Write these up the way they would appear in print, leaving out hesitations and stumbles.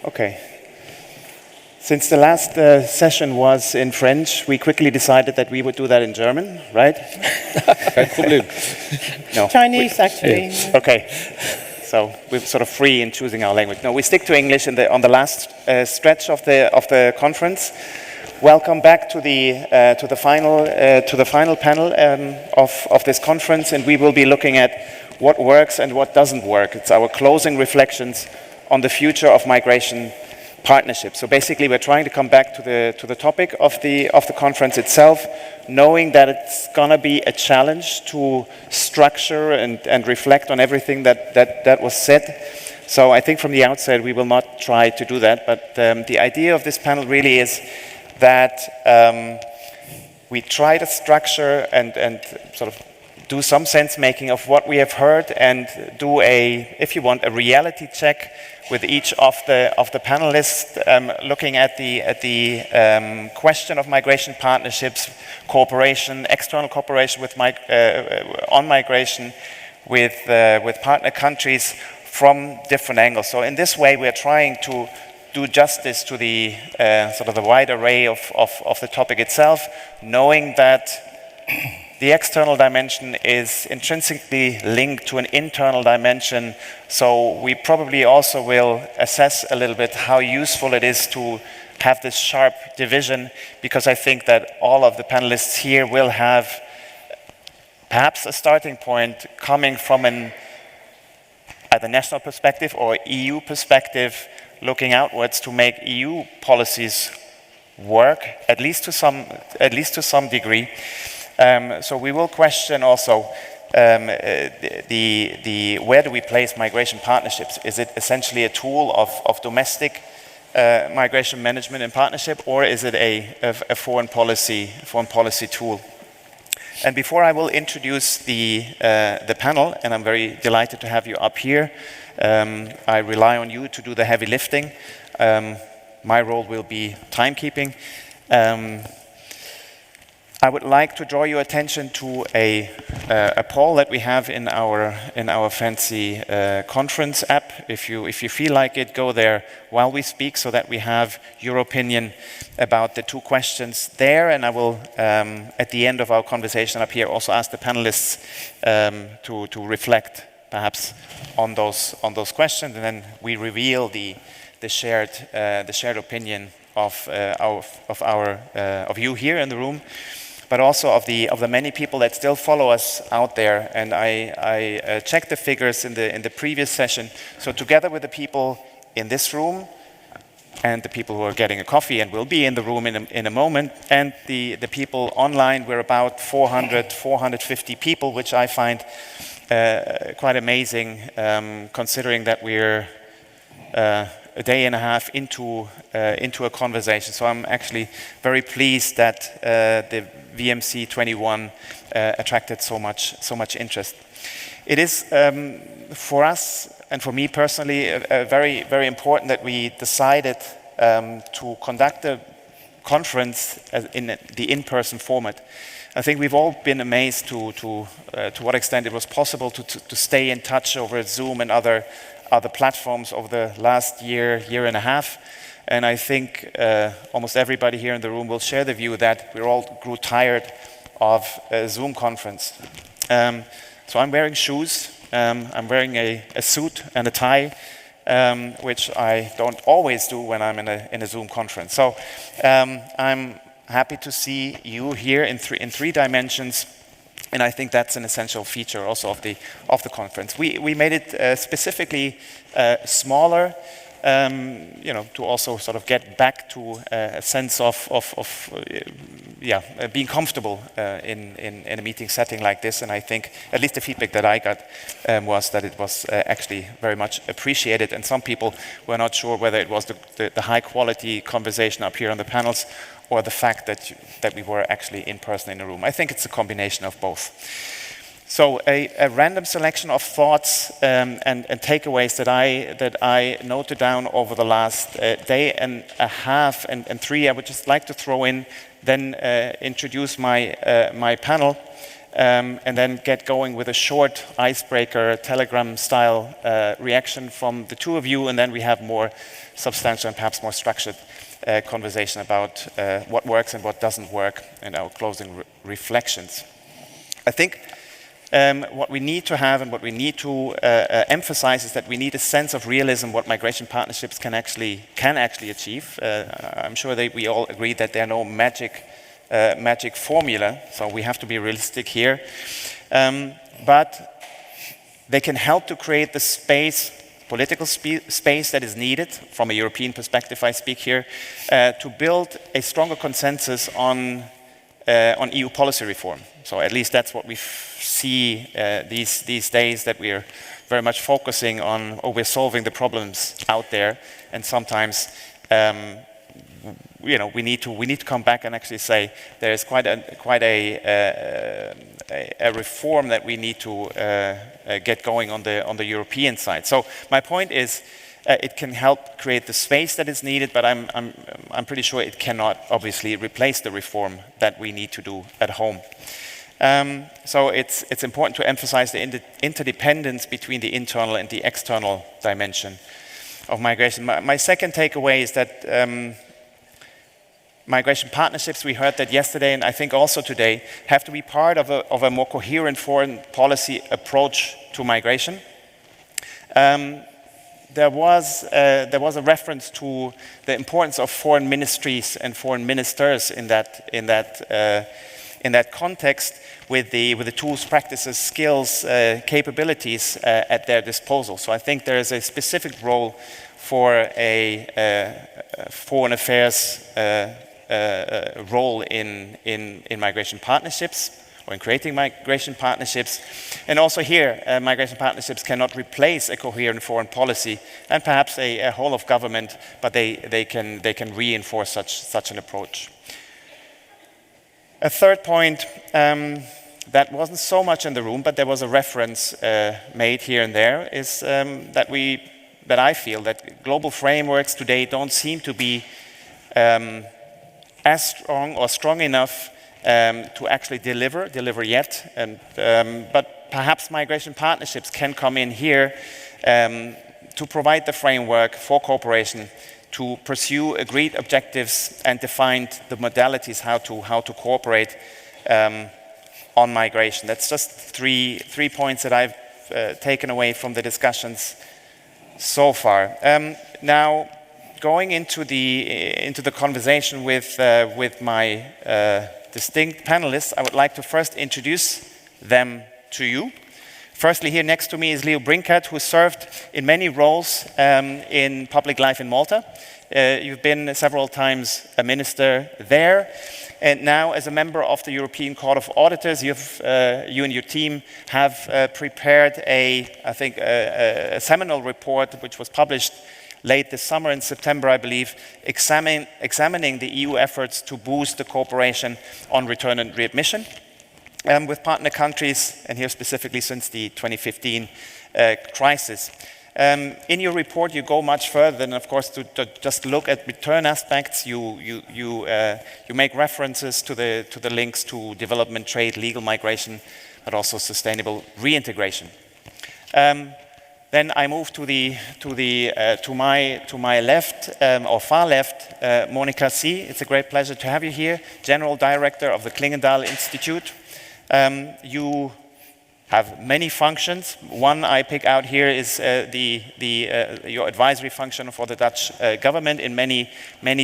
Okay. Since the last session was in French, we quickly decided that we would do that in German, right? Kein Problem. No. Chinese, actually. Yeah. Okay. So we're sort of free in choosing our language. No, we stick to English on the last stretch of the conference. Welcome back to the final panel of this conference, and we will be looking at what works and what doesn't work. It's our closing reflections on the future of migration partnership. So basically, we're trying to come back to the topic of the conference itself, knowing that it's gonna be a challenge to structure and reflect on everything that was said. So I think from the outset we will not try to do that. But the idea of this panel really is that we try to structure and sort of do some sense making of what we have heard and do if you want, a reality check with each of the panelists, looking at the question of migration partnerships, cooperation, external cooperation on migration with partner countries from different angles. So in this way, we are trying to do justice to the sort of the wide array of the topic itself, knowing that the external dimension is intrinsically linked to an internal dimension, so we probably also will assess a little bit how useful it is to have this sharp division, because I think that all of the panelists here will have perhaps a starting point coming from either national perspective or EU perspective, looking outwards to make EU policies work, at least to some degree. So we will question also where do we place migration partnerships? Is it essentially a tool of domestic migration management and partnership, or is it a foreign policy tool? And before I will introduce the panel, and I'm very delighted to have you up here, I rely on you to do the heavy lifting. My role will be timekeeping. I would like to draw your attention to a poll that we have in our fancy conference app. If you feel like it, go there while we speak, so that we have your opinion about the two questions there. And I will, at the end of our conversation up here, also ask the panelists to reflect perhaps on those questions, and then we reveal the shared opinion of you here in the room, but also of the many people that still follow us out there. And I checked the figures in the previous session. So together with the people in this room and the people who are getting a coffee and will be in the room in a moment, and the people online, we're about 450 people, which I find quite amazing, considering that we're a day and a half into a conversation. So I'm actually very pleased that the VMC21 attracted so much interest. It is for us and for me personally very, very important that we decided to conduct the conference in the in-person format. I think we've all been amazed to what extent it was possible to stay in touch over Zoom and other platforms over the last year and a half. And I think almost everybody here in the room will share the view that we all grew tired of a Zoom conference. So I'm wearing shoes, I'm wearing a suit and a tie, which I don't always do when I'm in a Zoom conference. So I'm happy to see you here in three dimensions. And I think that's an essential feature also of the conference. We made it specifically smaller, to also sort of get back to a sense of being comfortable in a meeting setting like this. And I think at least the feedback that I got was that it was actually very much appreciated. And some people were not sure whether it was the high quality conversation up here on the panels, or the fact that we were actually in person in a room. I think it's a combination of both. So a random selection of thoughts and takeaways that I noted down over the last day and a half and 3. I would just like to throw in, then introduce my panel. and then get going with a short icebreaker, telegram-style reaction from the two of you, and then we have more substantial and perhaps more structured conversation about what works and what doesn't work, and our closing reflections. I think what we need to have and what we need to emphasize is that we need a sense of realism what migration partnerships can actually achieve. I'm sure that we all agree that there are no magic formula, so we have to be realistic here. But they can help to create the space, political space that is needed, from a European perspective I speak here, to build a stronger consensus on EU policy reform. So at least that's what we see these days, that we're very much focusing on, we're solving the problems out there, and sometimes we need to come back and actually say there is quite a reform that we need to get going on the European side. So my point is, it can help create the space that is needed, but I'm pretty sure it cannot obviously replace the reform that we need to do at home. So it's important to emphasize the interdependence between the internal and the external dimension of migration. My second takeaway is that migration partnerships, we heard that yesterday and I think also today, have to be part of a more coherent foreign policy approach to migration. There was a reference to the importance of foreign ministries and foreign ministers in that context, with the tools, practices, skills, capabilities at their disposal. So I think there is a specific role for a foreign affairs role in migration partnerships, or in creating migration partnerships. And also here, migration partnerships cannot replace a coherent foreign policy and perhaps a whole of government, but they can reinforce such an approach. A third point that wasn't so much in the room, but there was a reference made here and there, is that I feel that global frameworks today don't seem to be as strong or strong enough to actually deliver yet. And but perhaps migration partnerships can come in here to provide the framework for cooperation, to pursue agreed objectives and define the modalities how to cooperate on migration. That's just three points that I've taken away from the discussions so far. Now, going into the conversation with my distinct panelists, I would like to first introduce them to you. Firstly, here next to me is Leo Brincat, who served in many roles in public life in Malta. You've been several times a minister there, and now as a member of the European Court of Auditors, you and your team have prepared I think a seminal report which was published late this summer, in September, I believe, examining the EU efforts to boost the cooperation on return and readmission with partner countries, and here specifically since the 2015 crisis. In your report, you go much further than, of course, to just look at return aspects. You make references to the links to development, trade, legal migration, but also sustainable reintegration. Then I move to my left or far left, Monika Sie. It's a great pleasure to have you here, General Director of the Clingendael Institute. You have many functions. One I pick out here is your advisory function for the Dutch government in many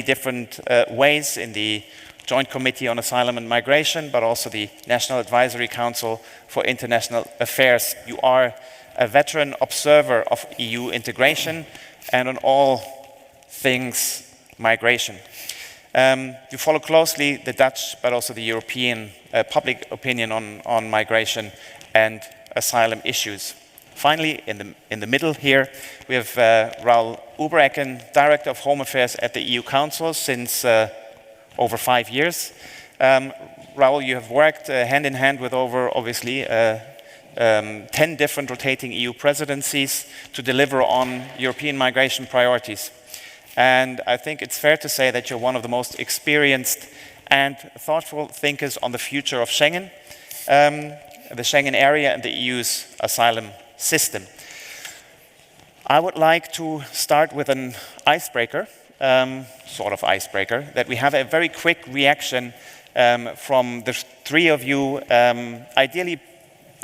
different ways, in the Joint Committee on Asylum and Migration, but also the National Advisory Council for International Affairs. You are a veteran observer of EU integration and on all things migration. You follow closely the Dutch, but also the European public opinion on migration and asylum issues. Finally, in the middle here, we have Raoul Ueberecken, Director of Home Affairs at the EU Council since over 5 years. Raoul, you have worked hand in hand with over, obviously, 10 different rotating EU presidencies to deliver on European migration priorities. And I think it's fair to say that you're one of the most experienced and thoughtful thinkers on the future of Schengen. the Schengen area and the EU's asylum system. I would like to start with an icebreaker, sort of icebreaker, that we have a very quick reaction from the three of you, ideally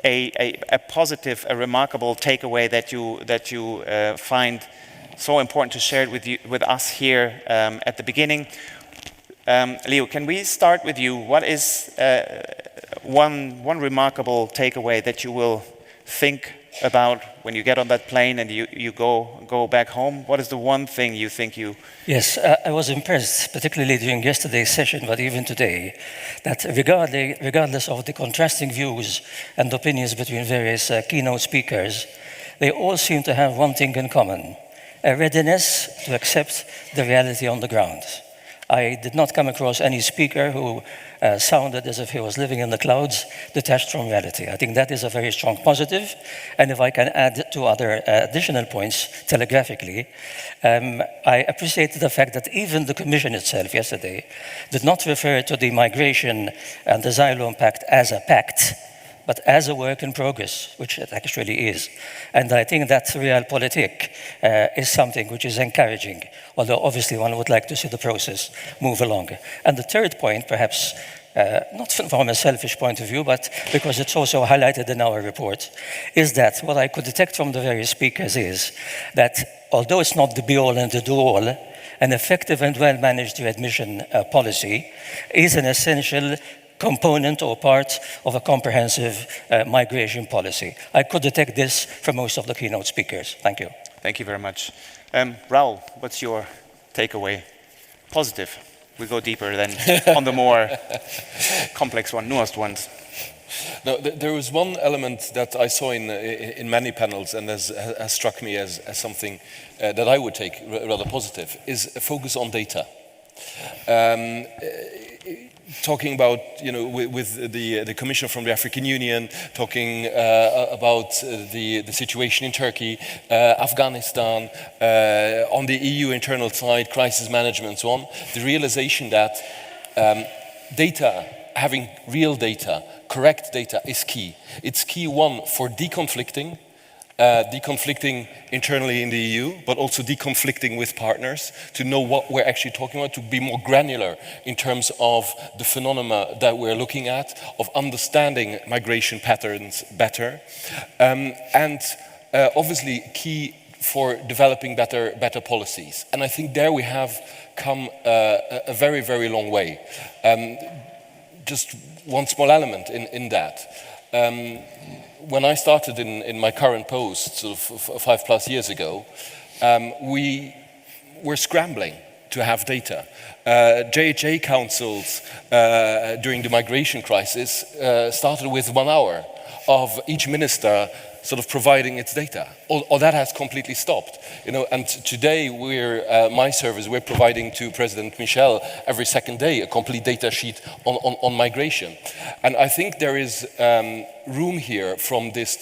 a positive, a remarkable takeaway that you find so important to share with us here at the beginning. Leo, can we start with you? What is one remarkable takeaway that you will think about when you get on that plane and you go back home? What is the one thing you think you... Yes, I was impressed, particularly during yesterday's session, but even today, that regardless of the contrasting views and opinions between various keynote speakers, they all seem to have one thing in common: a readiness to accept the reality on the ground. I did not come across any speaker who sounded as if he was living in the clouds, detached from reality. I think that is a very strong positive. And if I can add two other additional points telegraphically, I appreciated the fact that even the Commission itself yesterday did not refer to the Migration and Asylum Pact as a pact, but as a work in progress, which it actually is. And I think that realpolitik is something which is encouraging, although obviously one would like to see the process move along. And the third point, perhaps not from a selfish point of view, but because it's also highlighted in our report, is that what I could detect from the various speakers is that although it's not the be-all and the do-all, an effective and well-managed readmission policy is an essential component or part of a comprehensive migration policy. I could detect this from most of the keynote speakers. Thank you. Thank you very much. Raoul, what's your takeaway? Positive. We go deeper then on the more complex one, nuanced ones. No, there was one element that I saw in many panels and has struck me as something that I would take rather positive, is a focus on data. Talking about, with the Commission from the African Union, talking about the situation in Turkey, Afghanistan, on the EU internal side, crisis management and so on, the realization that data, having real data, correct data is key. It's key, one, for deconflicting internally in the EU, but also deconflicting with partners to know what we're actually talking about, to be more granular in terms of the phenomena that we're looking at, of understanding migration patterns better, and obviously key for developing better policies. And I think there we have come a very, very long way. Just one small element in that. When I started in my current post, sort of 5+ years ago, we were scrambling to have data. JHA councils during the migration crisis started with 1 hour of each minister sort of providing its data. All that has completely stopped. And today my service, we're providing to President Michel every second day a complete data sheet on migration. And I think there is room here from this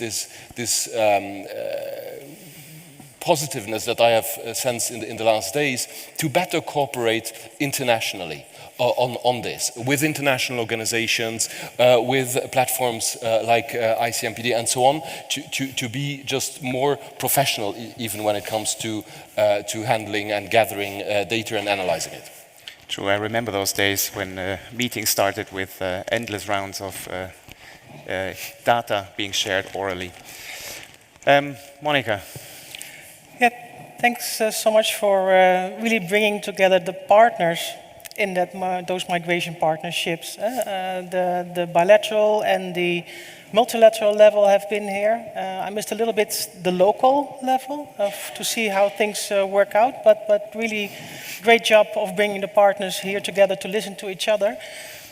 positiveness that I have sensed in the last days to better cooperate internationally on this, with international organizations, with platforms like ICMPD and so on, to be just more professional even when it comes to handling and gathering data and analyzing it. True, I remember those days when meetings started with endless rounds of data being shared orally. Monika. Yeah, thanks so much for really bringing together the partners in those migration partnerships. The bilateral and the multilateral level have been here. I missed a little bit the local level to see how things work out, but really great job of bringing the partners here together to listen to each other.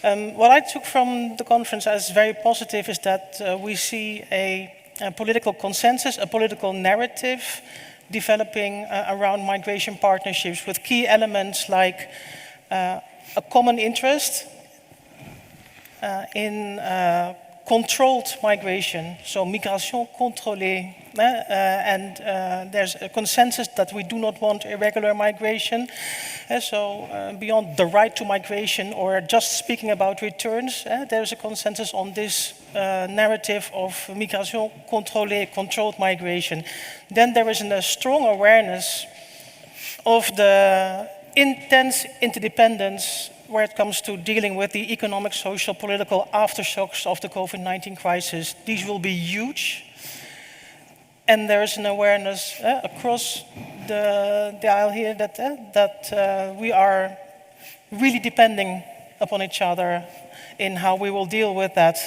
What I took from the conference as very positive is that we see a political consensus, a political narrative developing around migration partnerships with key elements like a common interest in controlled migration, so migration contrôlée, and there's a consensus that we do not want irregular migration. So beyond the right to migration or just speaking about returns, there's a consensus on this narrative of migration contrôlée, controlled migration. Then there is a strong awareness of the intense interdependence where it comes to dealing with the economic, social, political aftershocks of the COVID-19 crisis. These will be huge. And there is an awareness across the aisle here that we are really depending upon each other in how we will deal with that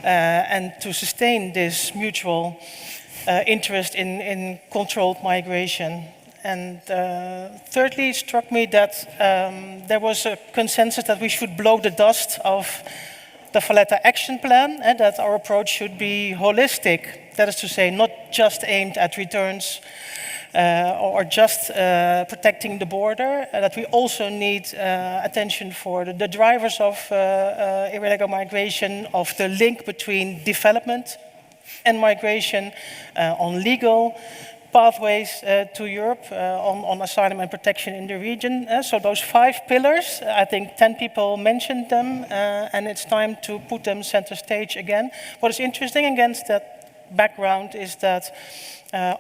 and to sustain this mutual interest in controlled migration. And thirdly, it struck me that there was a consensus that we should blow the dust of the Valletta Action Plan and that our approach should be holistic. That is to say, not just aimed at returns or just protecting the border, that we also need attention for the drivers of irregular migration, of the link between development and migration, on legal pathways to Europe, on asylum and protection in the region. So those 5 pillars, I think 10 people mentioned them, and it's time to put them center stage again. What is interesting against that background is that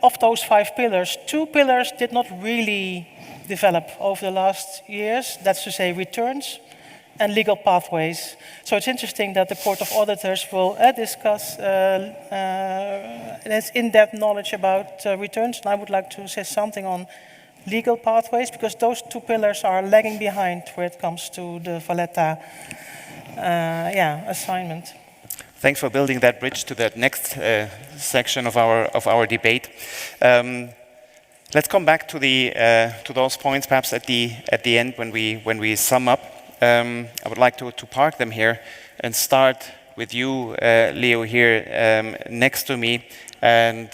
of those 5 pillars, 2 pillars did not really develop over the last years. That's to say returns and legal pathways. So it's interesting that the Court of Auditors will discuss its in-depth knowledge about returns. And I would like to say something on legal pathways, because those 2 pillars are lagging behind where it comes to the Valletta assignment. Thanks for building that bridge to that next section of our debate. Let's come back to those points, perhaps at the end when we sum up. I would like to park them here and start with you, Leo, here next to me, and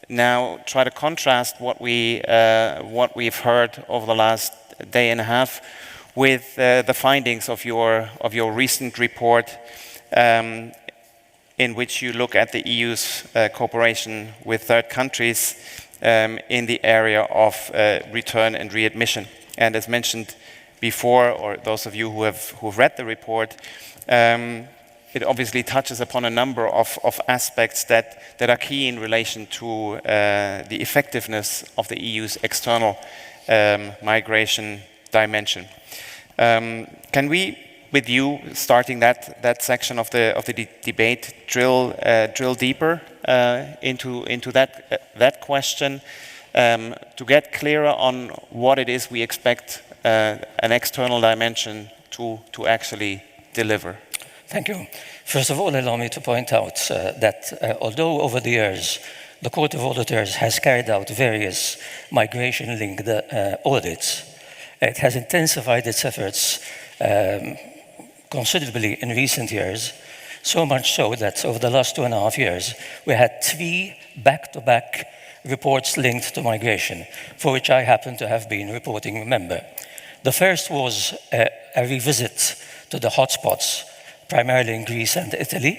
now try to contrast what we've heard over the last day and a half with the findings of your recent report, in which you look at the EU's cooperation with third countries in the area of return and readmission. And as mentioned before, or those of you who've read the report, it obviously touches upon a number of aspects that are key in relation to the effectiveness of the EU's external migration dimension. Can we, with you starting that section of the debate, drill deeper into that question to get clearer on what it is we expect an external dimension to actually deliver? Thank you. First of all, allow me to point out that although over the years the Court of Auditors has carried out various migration-linked audits, it has intensified its efforts considerably in recent years, so much so that over the last 2.5 years we had 3 back-to-back reports linked to migration, for which I happen to have been reporting member. The first was a revisit to the hotspots, primarily in Greece and Italy,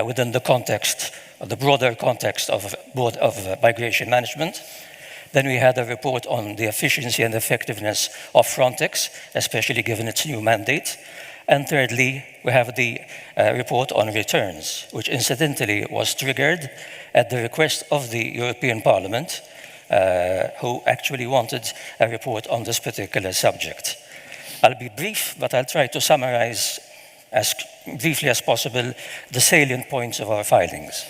within the context, of the broader context of migration management. Then we had a report on the efficiency and effectiveness of Frontex, especially given its new mandate. And thirdly, we have the report on returns, which incidentally was triggered at the request of the European Parliament, who actually wanted a report on this particular subject. I'll be brief, but I'll try to summarize as briefly as possible the salient points of our findings.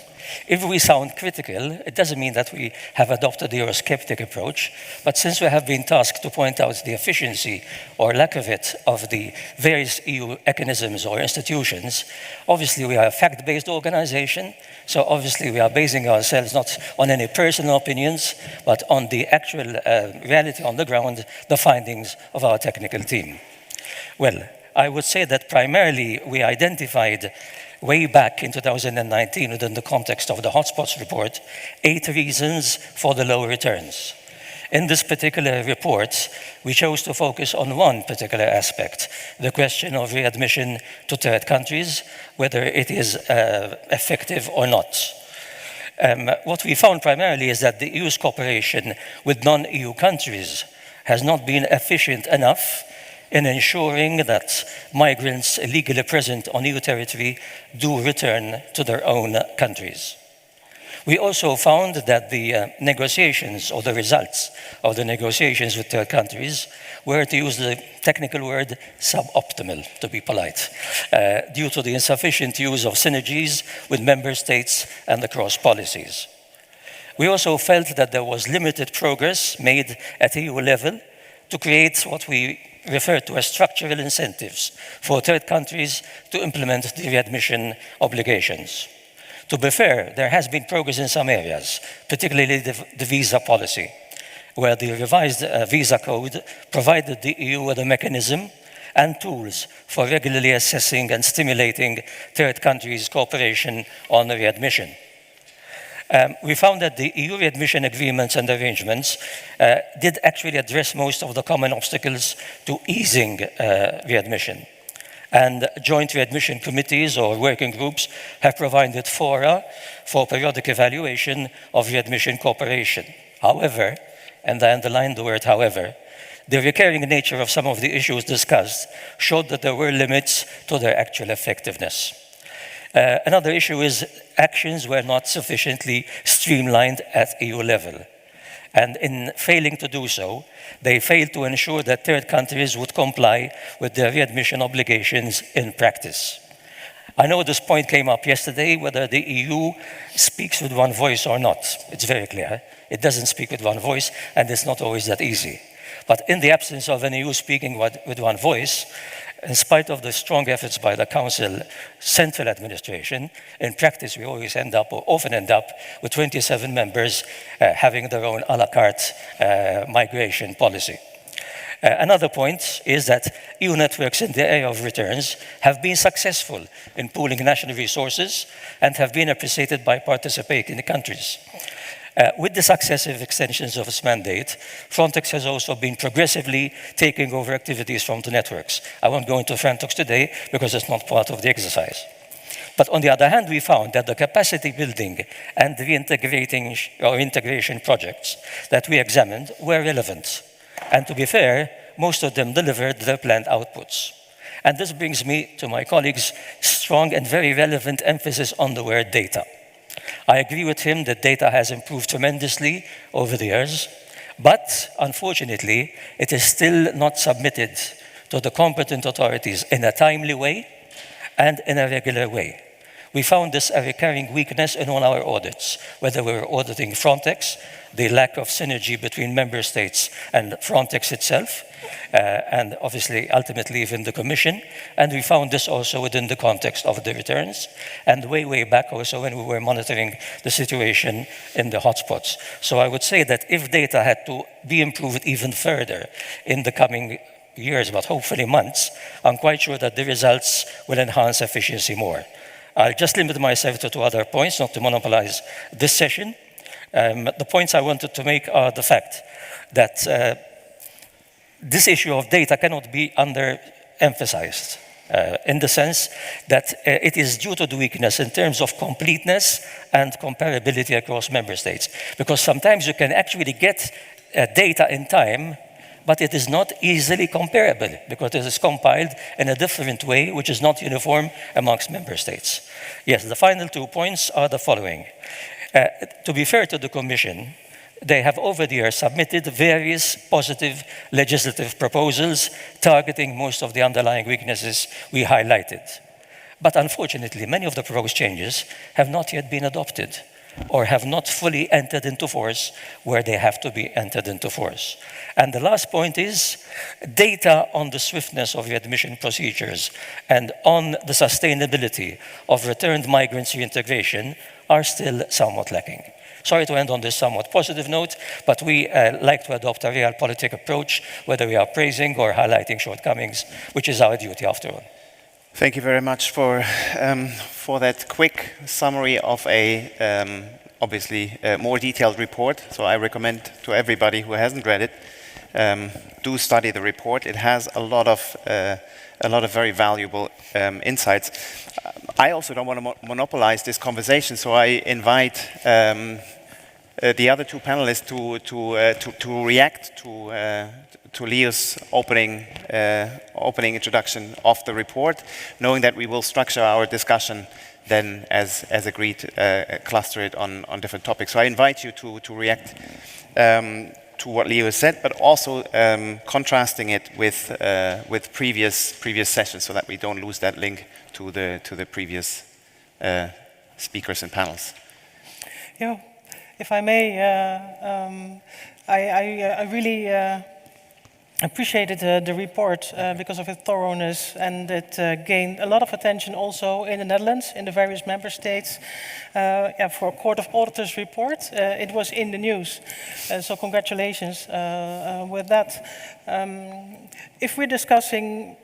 If we sound critical, it doesn't mean that we have adopted the Eurosceptic approach, but since we have been tasked to point out the efficiency or lack of it of the various EU mechanisms or institutions, obviously we are a fact-based organization, so obviously we are basing ourselves not on any personal opinions, but on the actual reality on the ground, the findings of our technical team. Well, I would say that primarily we identified way back in 2019 within the context of the hotspots report 8 reasons for the low returns. In this particular report, we chose to focus on one particular aspect, the question of readmission to third countries, whether it is effective or not. What we found primarily is that the EU's cooperation with non-EU countries has not been efficient enough in ensuring that migrants illegally present on EU territory do return to their own countries. We also found that the negotiations, or the results of the negotiations with third countries, were, to use the technical word, suboptimal, to be polite, due to the insufficient use of synergies with member states and the cross policies. We also felt that there was limited progress made at EU level to create what we refer to as structural incentives for third countries to implement the readmission obligations. To be fair, there has been progress in some areas, particularly the visa policy, where the revised visa code provided the EU with a mechanism and tools for regularly assessing and stimulating third countries' cooperation on readmission. We found that the EU readmission agreements and arrangements did actually address most of the common obstacles to easing readmission. And joint readmission committees or working groups have provided fora for periodic evaluation of readmission cooperation. However, and I underline the word however, the recurring nature of some of the issues discussed showed that there were limits to their actual effectiveness. Another issue is actions were not sufficiently streamlined at EU level. And in failing to do so, they failed to ensure that third countries would comply with their readmission obligations in practice. I know this point came up yesterday, whether the EU speaks with one voice or not. It's very clear. It doesn't speak with one voice, and it's not always that easy. But in the absence of an EU speaking with one voice, in spite of the strong efforts by the Council central administration, in practice we always end up, or often end up, with 27 members having their own a la carte migration policy. Another point is that EU networks in the area of returns have been successful in pooling national resources and have been appreciated by participating countries. With the successive extensions of its mandate, Frontex has also been progressively taking over activities from the networks. I won't go into Frontex today because it's not part of the exercise. But on the other hand, we found that the capacity building and reintegrating or integration projects that we examined were relevant. And to be fair, most of them delivered their planned outputs. And this brings me to my colleague's strong and very relevant emphasis on the word data. I agree with him that data has improved tremendously over the years, but unfortunately, it is still not submitted to the competent authorities in a timely way and in a regular way. We found this a recurring weakness in all our audits, whether we were auditing Frontex, the lack of synergy between member states and Frontex itself, and obviously, ultimately, even the Commission. And we found this also within the context of the returns, and way back also when we were monitoring the situation in the hotspots. So I would say that if data had to be improved even further in the coming years, but hopefully months, I'm quite sure that the results will enhance efficiency more. I'll just limit myself to two other points, not to monopolize this session. The points I wanted to make are the fact that this issue of data cannot be underemphasized in the sense that it is due to the weakness in terms of completeness and comparability across member states. Because sometimes you can actually get data in time, but it is not easily comparable because it is compiled in a different way, which is not uniform amongst member states. Yes, the final 2 points are the following. To be fair to the Commission, they have over the years submitted various positive legislative proposals targeting most of the underlying weaknesses we highlighted. But unfortunately, many of the proposed changes have not yet been adopted or have not fully entered into force where they have to be entered into force. And the last point is data on the swiftness of readmission procedures and on the sustainability of returned migrants reintegration are still somewhat lacking. Sorry to end on this somewhat positive note, but we like to adopt a realpolitik approach, whether we are praising or highlighting shortcomings, which is our duty after all. Thank you very much for that quick summary of obviously more detailed report. So I recommend to everybody who hasn't read it, do study the report. It has a lot of very valuable insights. I also don't want to monopolize this conversation, so I invite the other two panelists to react to Leo's opening introduction of the report, knowing that we will structure our discussion then as agreed, cluster it on different topics. So I invite you to react to what Leo has said, but also contrasting it with previous sessions, so that we don't lose that link to the previous speakers and panels. Yeah, if I may, I really appreciated the report because of its thoroughness, and it gained a lot of attention also in the Netherlands, in the various member states. For a Court of Auditors report, it was in the news. So congratulations with that. If we're discussing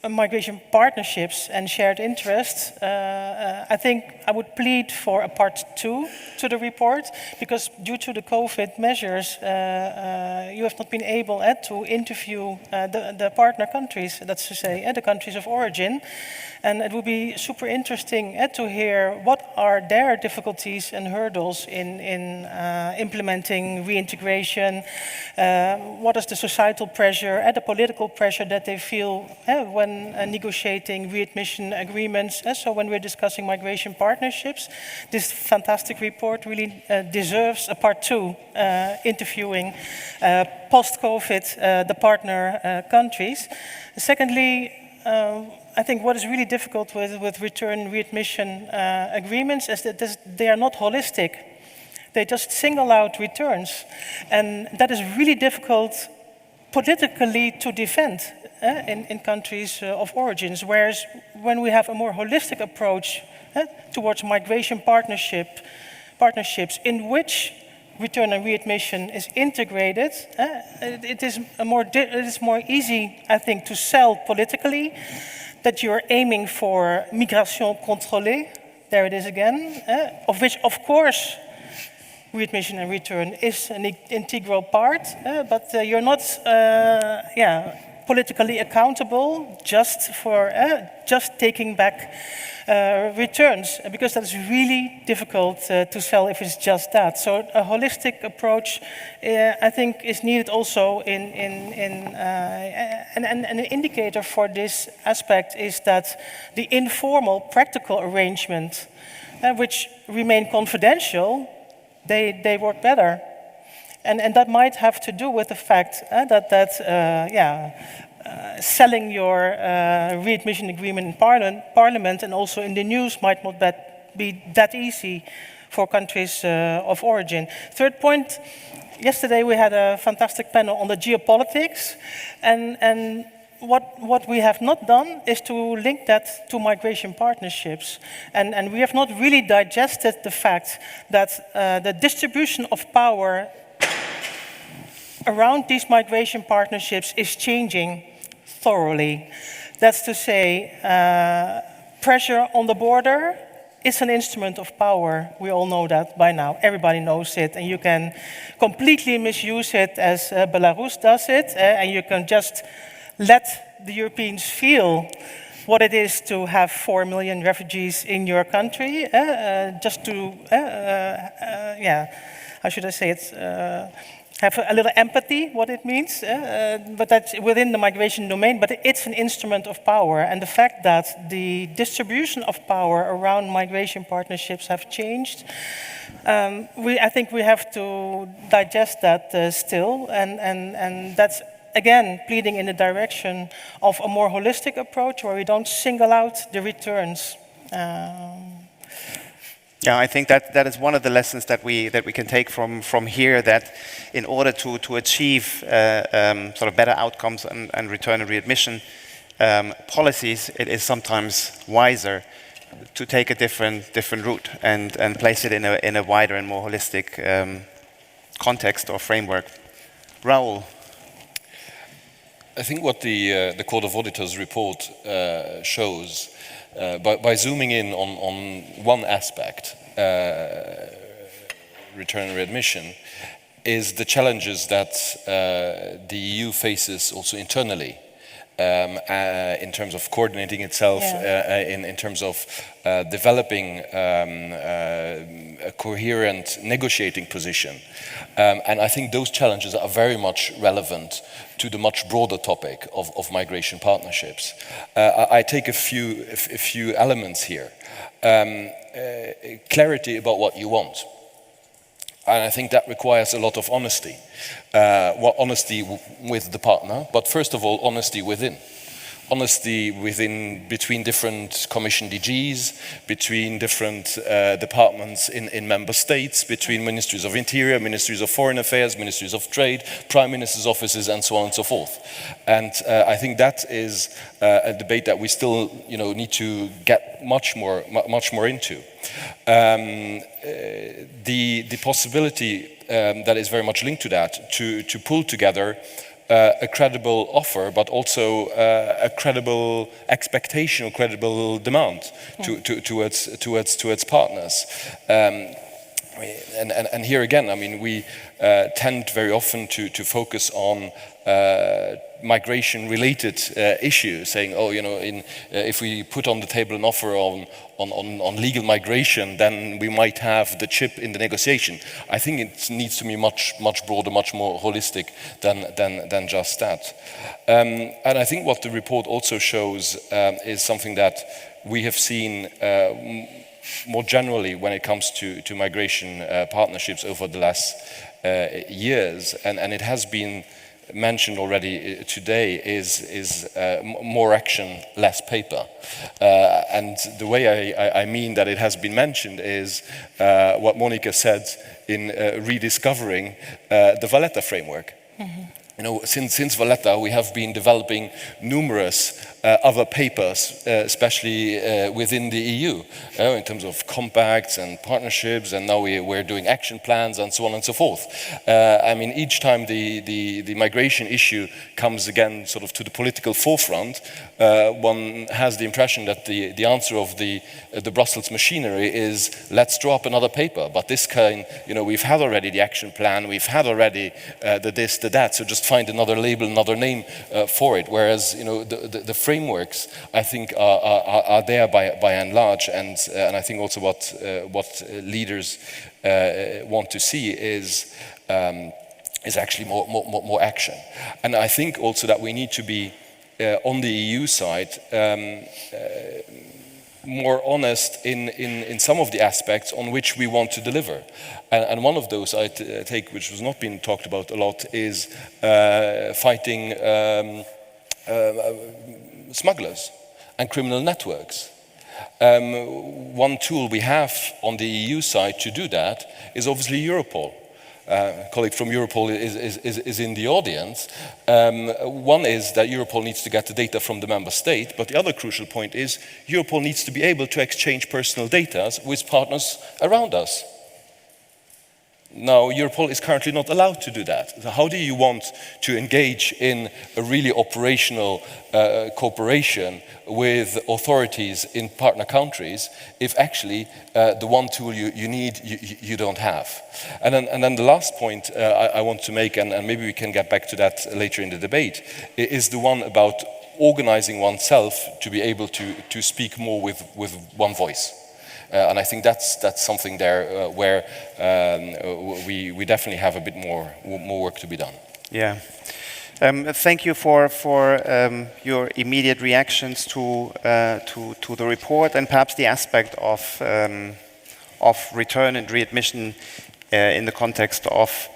migration partnerships and shared interests, I think I would plead for a part 2 to the report, because due to the COVID measures, you have not been able to interview the partner countries, that's to say, the countries of origin. And it would be super interesting to hear what are their difficulties and hurdles in implementing reintegration, what is the societal pressure and the political pressure that they feel when negotiating readmission agreements. So when we're discussing migration partnerships, this fantastic report really deserves a part 2, interviewing post-COVID the partner countries. Secondly, I think what is really difficult with return readmission agreements is that they are not holistic. They just single out returns. And that is really difficult politically to defend in countries of origins. Whereas when we have a more holistic approach towards migration partnerships in which return and readmission is integrated, it is more easy, I think, to sell politically that you're aiming for migration contrôlée, there it is again, of which, of course, readmission and return is an integral part, but you're not politically accountable just for just taking back returns, because that's really difficult to sell if it's just that. So a holistic approach, I think, is needed also and an indicator for this aspect is that the informal practical arrangement, which remain confidential, they work better. And that might have to do with the fact selling your readmission agreement in Parliament and also in the news might not be that easy for countries of origin. Third point, yesterday we had a fantastic panel on the geopolitics, and what we have not done is to link that to migration partnerships. And we have not really digested the fact that the distribution of power around these migration partnerships is changing thoroughly. That's to say, pressure on the border is an instrument of power. We all know that by now. Everybody knows it, and you can completely misuse it as Belarus does it, and you can just let the Europeans feel what it is to have 4 million refugees in your country, just to, how should I say it? Have a little empathy, what it means, but that's within the migration domain, but it's an instrument of power. And the fact that the distribution of power around migration partnerships have changed, I think we have to digest that still, and that's, again, pleading in the direction of a more holistic approach where we don't single out the returns. Yeah, I think that is one of the lessons that we can take from here, that in order to achieve sort of better outcomes and return and readmission policies, it is sometimes wiser to take a different route and place it in a wider and more holistic context or framework. Raoul. I think what the Court of Auditors report shows, by zooming in on one aspect, return and readmission is the challenges that the EU faces also internally. In terms of coordinating itself, in terms of developing a coherent negotiating position. And I think those challenges are very much relevant to the much broader topic of migration partnerships. I take a few elements here. Clarity about what you want. And I think that requires a lot of honesty. Honesty with the partner, but first of all, honesty within. Honesty between different Commission DGs, between different departments in member states, between ministries of interior, ministries of foreign affairs, ministries of trade, prime ministers' offices, and so on and so forth. And I think that is a debate that we still, need to get much more into. The possibility that is very much linked to that, to pull together a credible offer, but also a credible expectation or credible demand towards partners. And here again, I mean, we tend very often to focus on migration-related issues, saying, if we put on the table an offer on legal migration, then we might have the chip in the negotiation. I think it needs to be much broader, much more holistic than just that. And I think what the report also shows is something that we have seen more generally when it comes to migration partnerships over the last years, and it has been mentioned already today, is more action, less paper. And the way I mean that it has been mentioned is what Monika said in rediscovering the Valletta framework. Mm-hmm. Since Valletta, we have been developing numerous other papers, especially within the EU, in terms of compacts and partnerships, and now we're doing action plans and so on and so forth. I mean, each time the migration issue comes again sort of to the political forefront, one has the impression that the answer of the Brussels machinery is, let's draw up another paper. But this kind, we've had already the action plan, we've had already the this, the that, so just find another label, another name for it. Whereas, the frameworks, I think, are there by and large, and I think also what leaders want to see is actually more action. And I think also that we need to be on the EU side more honest in some of the aspects on which we want to deliver. And one of those I take, which was not being talked about a lot, is fighting smugglers and criminal networks. One tool we have on the EU side to do that is obviously Europol. A colleague from Europol is in the audience. One is that Europol needs to get the data from the member state, but the other crucial point is Europol needs to be able to exchange personal data with partners around us. Now, Europol is currently not allowed to do that. So how do you want to engage in a really operational cooperation with authorities in partner countries if actually the one tool you need, you don't have? And then the last point I want to make, and maybe we can get back to that later in the debate, is the one about organizing oneself to be able to speak more with one voice. And I think that's something there where we definitely have a bit more work to be done. Yeah. Thank you for your immediate reactions to the report, and perhaps the aspect of return and readmission in the context of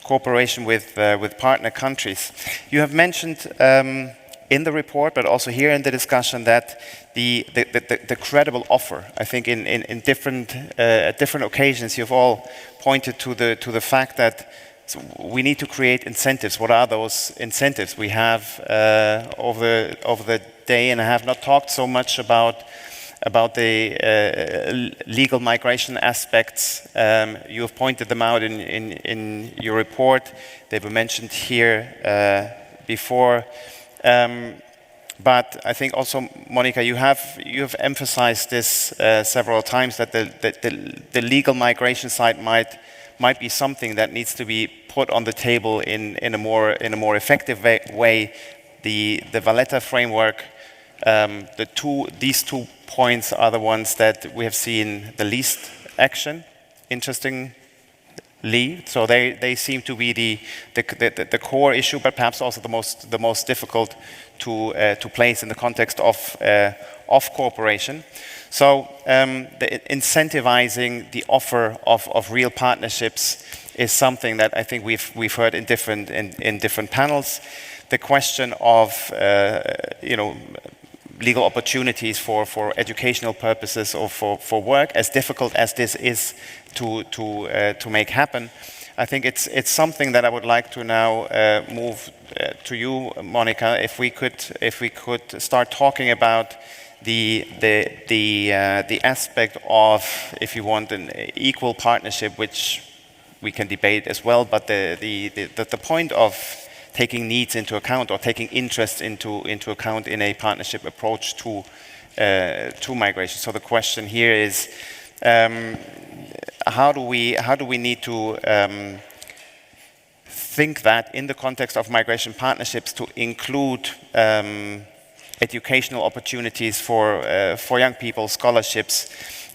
cooperation with partner countries. You have mentioned in the report, but also here in the discussion, that the credible offer. I think in different occasions you've all pointed to the fact that we need to create incentives. What are those incentives? We have over the day, and I have not talked so much about the legal migration aspects. You have pointed them out in your report. They were mentioned here before. But I think also, Monika, you have emphasized this several times, that the legal migration side might be something that needs to be put on the table in a more effective way. The Valletta framework, these 2 points are the ones that we have seen the least action, interestingly. So they seem to be the core issue, but perhaps also the most difficult to place in the context of cooperation. So incentivizing the offer of real partnerships is something that I think we've heard in different panels. The question of legal opportunities for educational purposes or for work, as difficult as this is to make happen, I think it's something that I would like to now move to you, Monika. If we could start talking about the aspect of, if you want, an equal partnership, which we can debate as well, but the point of taking needs into account or taking interests into account in a partnership approach to migration. So the question here is, how do we need to think that in the context of migration partnerships to include educational opportunities for young people, scholarships,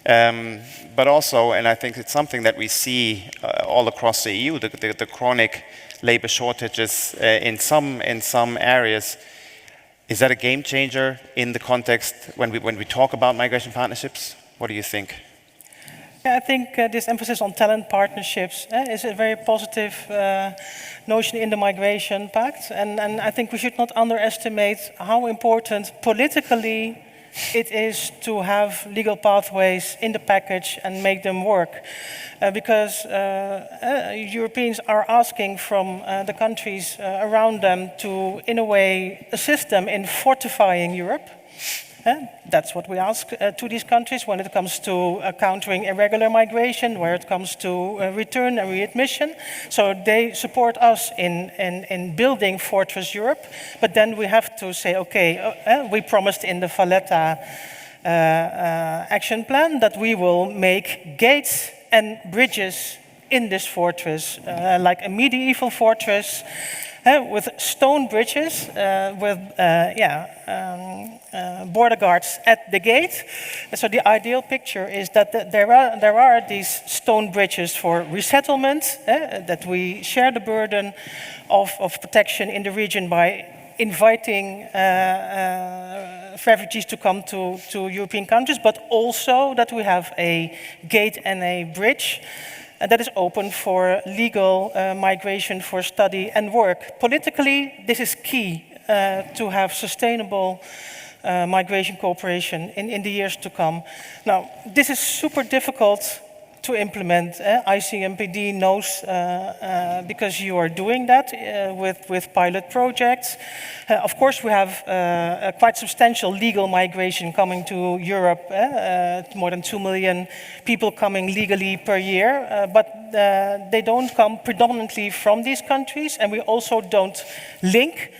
but also, and I think it's something that we see all across the EU, the chronic labor shortages in some areas. Is that a game changer in the context when we talk about migration partnerships? What do you think? Yeah, I think this emphasis on talent partnerships is a very positive notion in the Migration Pact, and I think we should not underestimate how important politically it is to have legal pathways in the package and make them work. Because Europeans are asking from the countries around them to, in a way, assist them in fortifying Europe. That's what we ask to these countries when it comes to countering irregular migration, where it comes to return and readmission. So they support us in building Fortress Europe. But then we have to say, okay, we promised in the Valletta action plan that we will make gates and bridges in this fortress, like a medieval fortress, with stone bridges, with border guards at the gate. So the ideal picture is that there are these stone bridges for resettlement, that we share the burden of protection in the region by inviting refugees to come to European countries, but also that we have a gate and a bridge that is open for legal migration for study and work. Politically, this is key to have sustainable migration cooperation in the years to come. Now, this is super difficult to implement. ICMPD knows because you are doing that with pilot projects. Of course, we have a quite substantial legal migration coming to Europe, more than 2 million people coming legally per year, but they don't come predominantly from these countries, and we also don't link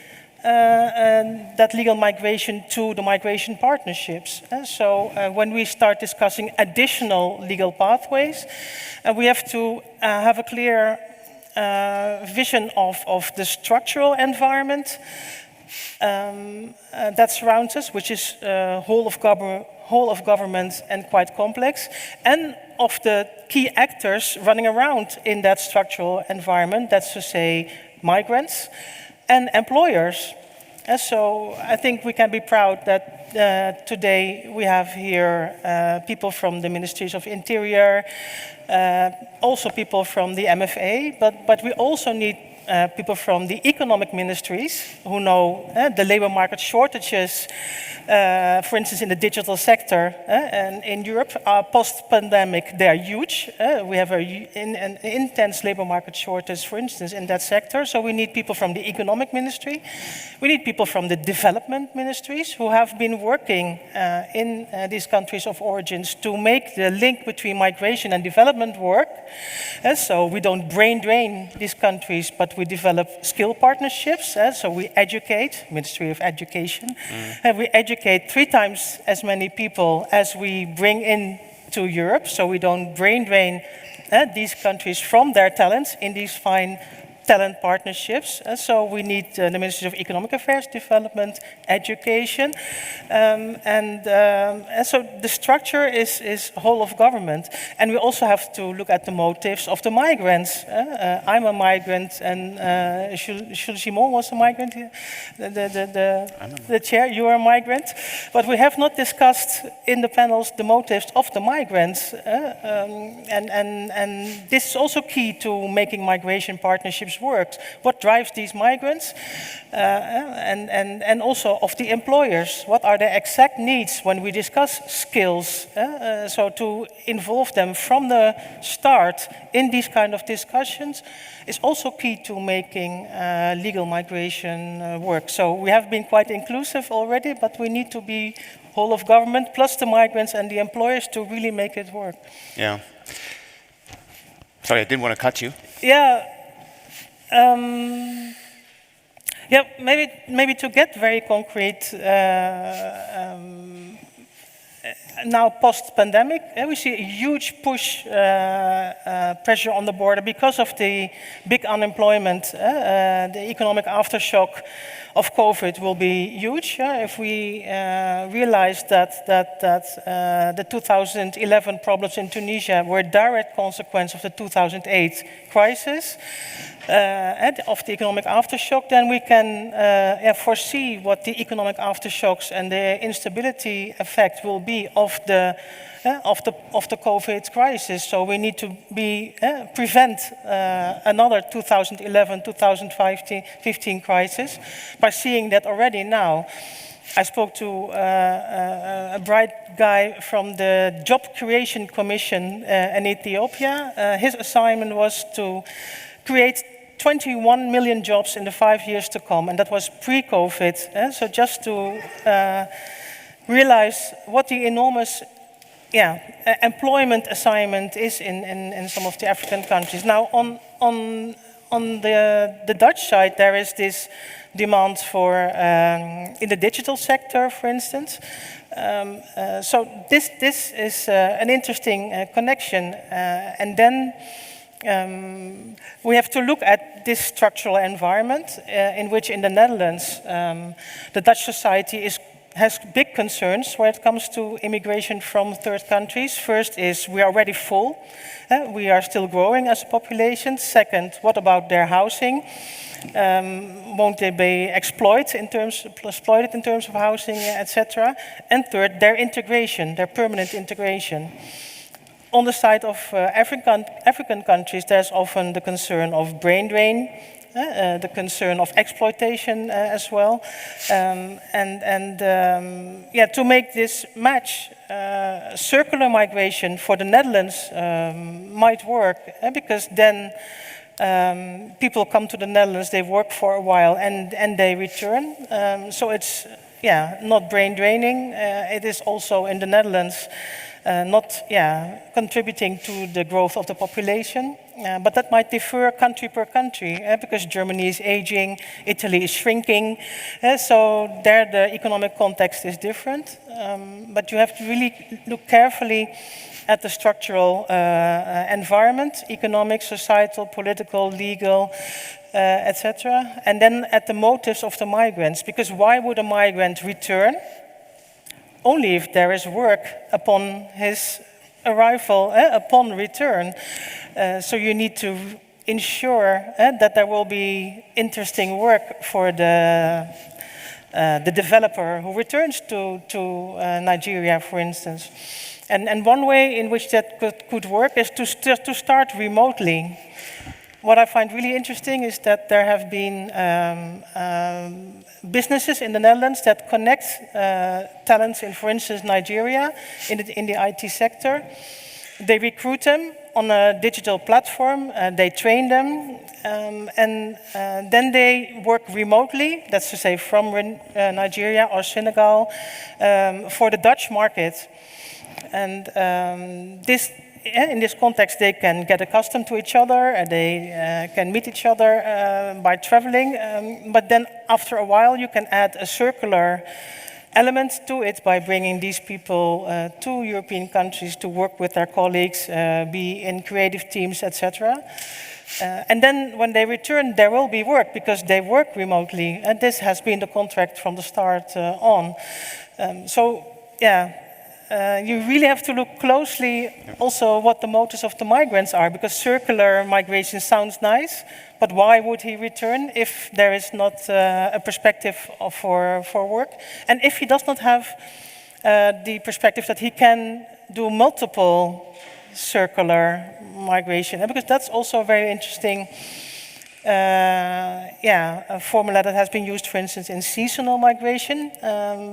that legal migration to the migration partnerships. So when we start discussing additional legal pathways, we have to have a clear vision of the structural environment that surrounds us, which is whole of government and quite complex, and of the key actors running around in that structural environment, that's to say migrants and employers. And so I think we can be proud that today we have here people from the Ministries of Interior, also people from the MFA, but we also need people from the economic ministries who know the labor market shortages, for instance, in the digital sector and in Europe. Post-pandemic, they are huge. We have an intense labor market shortage, for instance, in that sector. So we need people from the economic ministry. We need people from the development ministries who have been working in these countries of origins to make the link between migration and development work. So we don't brain drain these countries, but we develop skill partnerships. So we educate, Ministry of Education, and we educate 3 times as many people as we bring in to Europe, so we don't brain drain these countries from their talents in these fine talent partnerships. So we need the Ministry of Economic Affairs, Development, Education. And so the structure is whole of government. And we also have to look at the motives of the migrants. I'm a migrant, and Jules Simon was a migrant here. The chair, you are a migrant. But we have not discussed in the panels the motives of the migrants. And this is also key to making migration partnerships works. What drives these migrants? And also of the employers. What are their exact needs when we discuss skills? So to involve them from the start in these kind of discussions is also key to making legal migration work. So we have been quite inclusive already, but we need to be whole of government plus the migrants and the employers to really make it work. Yeah. Sorry, I didn't want to cut you. Yeah. Yeah, maybe to get very concrete, now post-pandemic, we see a huge push pressure on the border because of the big unemployment. The economic aftershock of COVID will be huge. If we realize that the 2011 problems in Tunisia were a direct consequence of the 2008 crisis, and of the economic aftershock, then we can foresee what the economic aftershocks and the instability effect will be of the COVID crisis. So we need to prevent another 2011-2015 crisis by seeing that already now. I spoke to a bright guy from the Job Creation Commission in Ethiopia. His assignment was to create 21 million jobs in the 5 years to come, and that was pre-COVID. So just to realize what the enormous employment assignment is in some of the African countries. Now, on the Dutch side, there is this demand for, in the digital sector, for instance. So this is an interesting connection. And then we have to look at this structural environment in which in the Netherlands, the Dutch society has big concerns when it comes to immigration from third countries. First is we are already full. We are still growing as a population. Second, what about their housing? Won't they be exploited in terms of housing, etc.? And third, their integration, their permanent integration. On the side of African countries, there's often the concern of brain drain, the concern of exploitation as well. To make this match, circular migration for the Netherlands might work, because then people come to the Netherlands, they work for a while, and they return. So it's not brain draining. It is also in the Netherlands not contributing to the growth of the population. But that might differ country per country, because Germany is aging, Italy is shrinking. So there the economic context is different. But you have to really look carefully at the structural environment, economic, societal, political, legal, etc. And then at the motives of the migrants, because why would a migrant return? Only if there is work upon his arrival, upon return. So you need to ensure that there will be interesting work for the developer who returns to Nigeria, for instance. And one way in which that could work is to start remotely. What I find really interesting is that there have been businesses in the Netherlands that connect talents in, for instance, Nigeria, in the IT sector. They recruit them on a digital platform, they train them, and then they work remotely, that's to say from Nigeria or Senegal, for the Dutch market. And this in this context, they can get accustomed to each other, and they can meet each other by traveling. But then after a while, you can add a circular element to it by bringing these people to European countries to work with their colleagues, be in creative teams, etc. And then when they return, there will be work because they work remotely. And this has been the contract from the start on. You really have to look closely also what the motives of the migrants are, because circular migration sounds nice, but why would he return if there is not a perspective for work? And if he does not have the perspective that he can do multiple circular migration, because that's also a very interesting a formula that has been used, for instance, in seasonal migration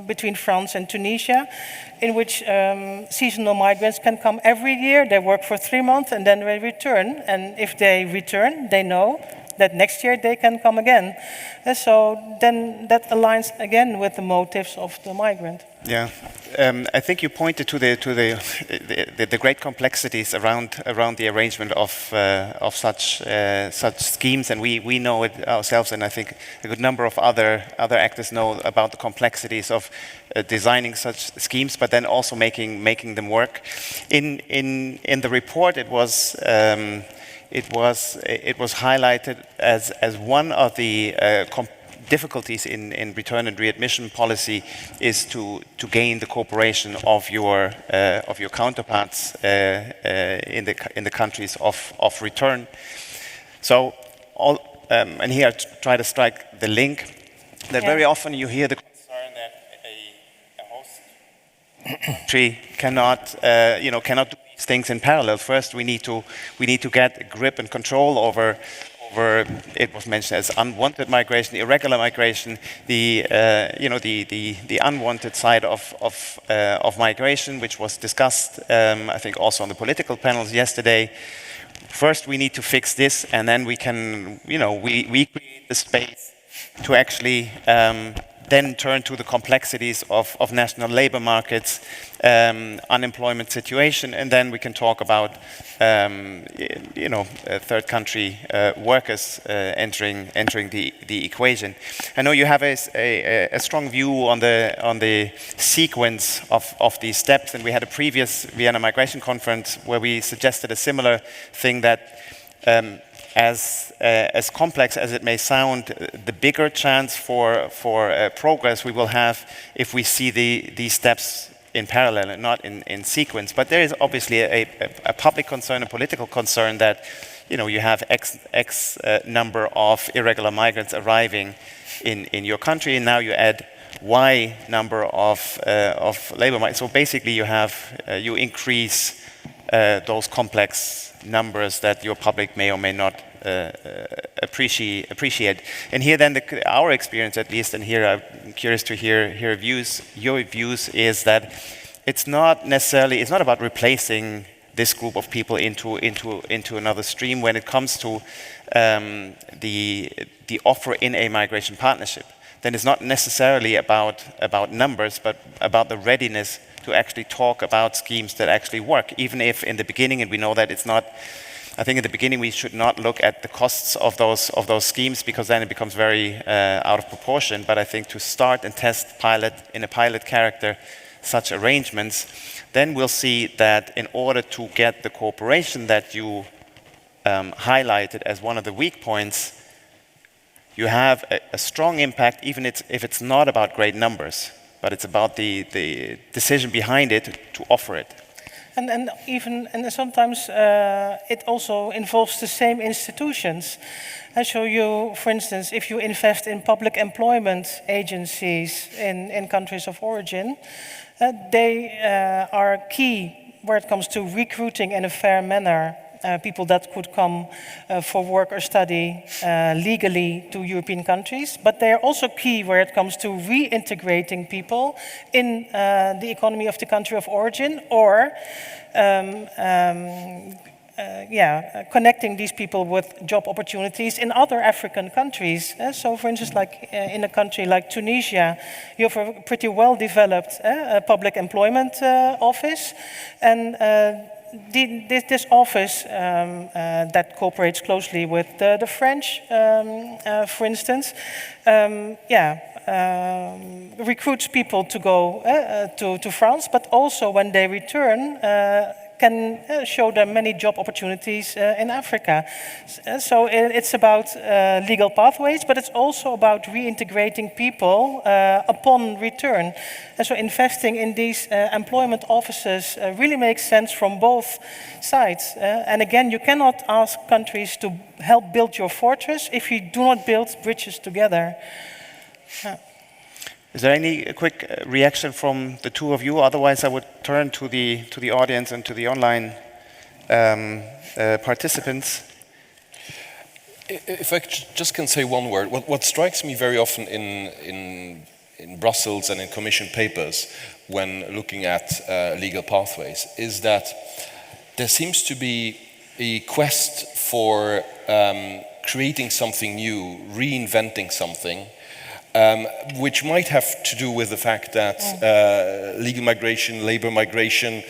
between France and Tunisia, in which seasonal migrants can come every year, they work for 3 months, and then they return. And if they return, they know that next year they can come again. And so then that aligns again with the motives of the migrant. Yeah, I think you pointed to the great complexities around the arrangement of such schemes, and we know it ourselves, and I think a good number of other actors know about the complexities of designing such schemes, but then also making them work. In the report, it was highlighted as one of the difficulties in return and readmission policy is to gain the cooperation of your counterparts in the countries of return. So, and here I try to strike the link that very often you hear the concern that a host country cannot do these things in parallel. First, we need to get a grip and control over. It was mentioned as unwanted migration, irregular migration, the unwanted side of migration, which was discussed, I think, also on the political panels yesterday. First, we need to fix this, and then we can, we create the space to actually then turn to the complexities of national labor markets, unemployment situation, and then we can talk about, third country workers entering the equation. I know you have a strong view on the sequence of these steps, and we had a previous Vienna Migration Conference where we suggested a similar thing that. As complex as it may sound, the bigger chance for progress we will have if we see these steps in parallel and not in sequence. But there is obviously a public concern, a political concern that you have X number of irregular migrants arriving in your country, and now you add Y number of labor migrants. So basically, you increase those complex numbers that your public may or may not appreciate. And here then our experience, at least, and here I'm curious to hear your views, is that it's not about replacing this group of people into another stream when it comes to the offer in a migration partnership. Then it's not necessarily about numbers, but about the readiness to actually talk about schemes that actually work, even if in the beginning, and we know that it's not, I think in the beginning we should not look at the costs of those schemes, because then it becomes very out of proportion. But I think to start and test in a pilot character such arrangements, then we'll see that in order to get the cooperation that you highlighted as one of the weak points, you have a strong impact, even if it's not about great numbers, but it's about the decision behind it to offer it. And sometimes it also involves the same institutions. And so you, for instance, if you invest in public employment agencies in countries of origin, they are key where it comes to recruiting in a fair manner people that could come for work or study legally to European countries. But they are also key where it comes to reintegrating people in the economy of the country of origin, or connecting these people with job opportunities in other African countries. So, for instance, like in a country like Tunisia, you have a pretty well-developed public employment office, and this office that cooperates closely with the French, for instance, recruits people to go to France, but also when they return, can show them many job opportunities in Africa. So it's about legal pathways, but it's also about reintegrating people upon return. And so investing in these employment offices really makes sense from both sides. And again, you cannot ask countries to help build your fortress if you do not build bridges together. Is there any quick reaction from the two of you? Otherwise, I would turn to the audience and to the online participants. If I just can say one word, what strikes me very often in Brussels and in Commission papers when looking at legal pathways is that there seems to be a quest for creating something new, reinventing something, which might have to do with the fact that legal migration, labor migration,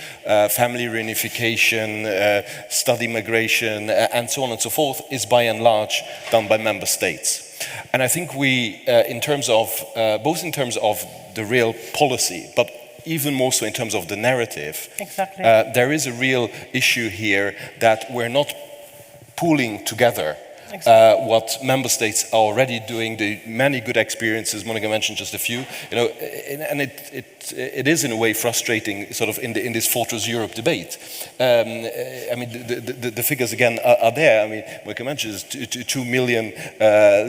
family reunification, study migration, and so on and so forth, is by and large done by member states. And I think we, in terms of, both in terms of the real policy, but even more so in terms of the narrative, exactly. There is a real issue here that we're not pooling together what member states are already doing, the many good experiences. Monika mentioned just a few, you know, and it is in a way frustrating, sort of in this Fortress Europe debate. I mean, the figures again are there. I mean, Monika mentioned 2 million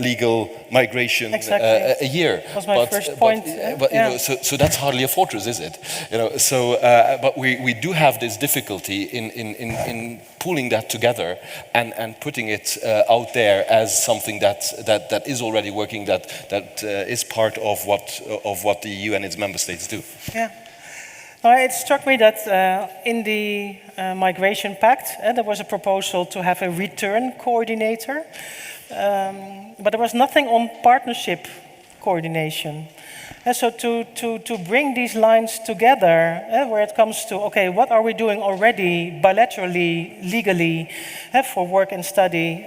legal migration a year. That was my first point. But you know, so that's hardly a fortress, is it? You know, so but we do have this difficulty in pulling that together and putting it out there as something that is already working, that is part of what the EU and its member states do. Yeah. It struck me that in the Migration Pact, there was a proposal to have a return coordinator, but there was nothing on partnership coordination. So to bring these lines together, where it comes to, okay, what are we doing already bilaterally, legally, for work and study?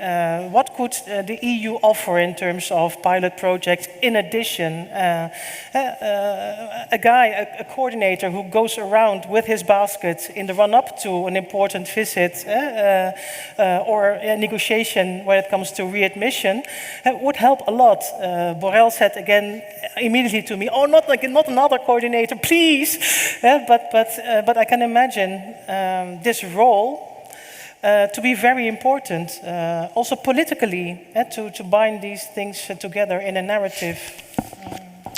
What could the EU offer in terms of pilot projects in addition? A coordinator who goes around with his basket in the run-up to an important visit or a negotiation when it comes to readmission would help a lot. Borrell said again immediately to me, "Oh, not another coordinator, please." But I can imagine this role to be very important, also politically, to bind these things together in a narrative.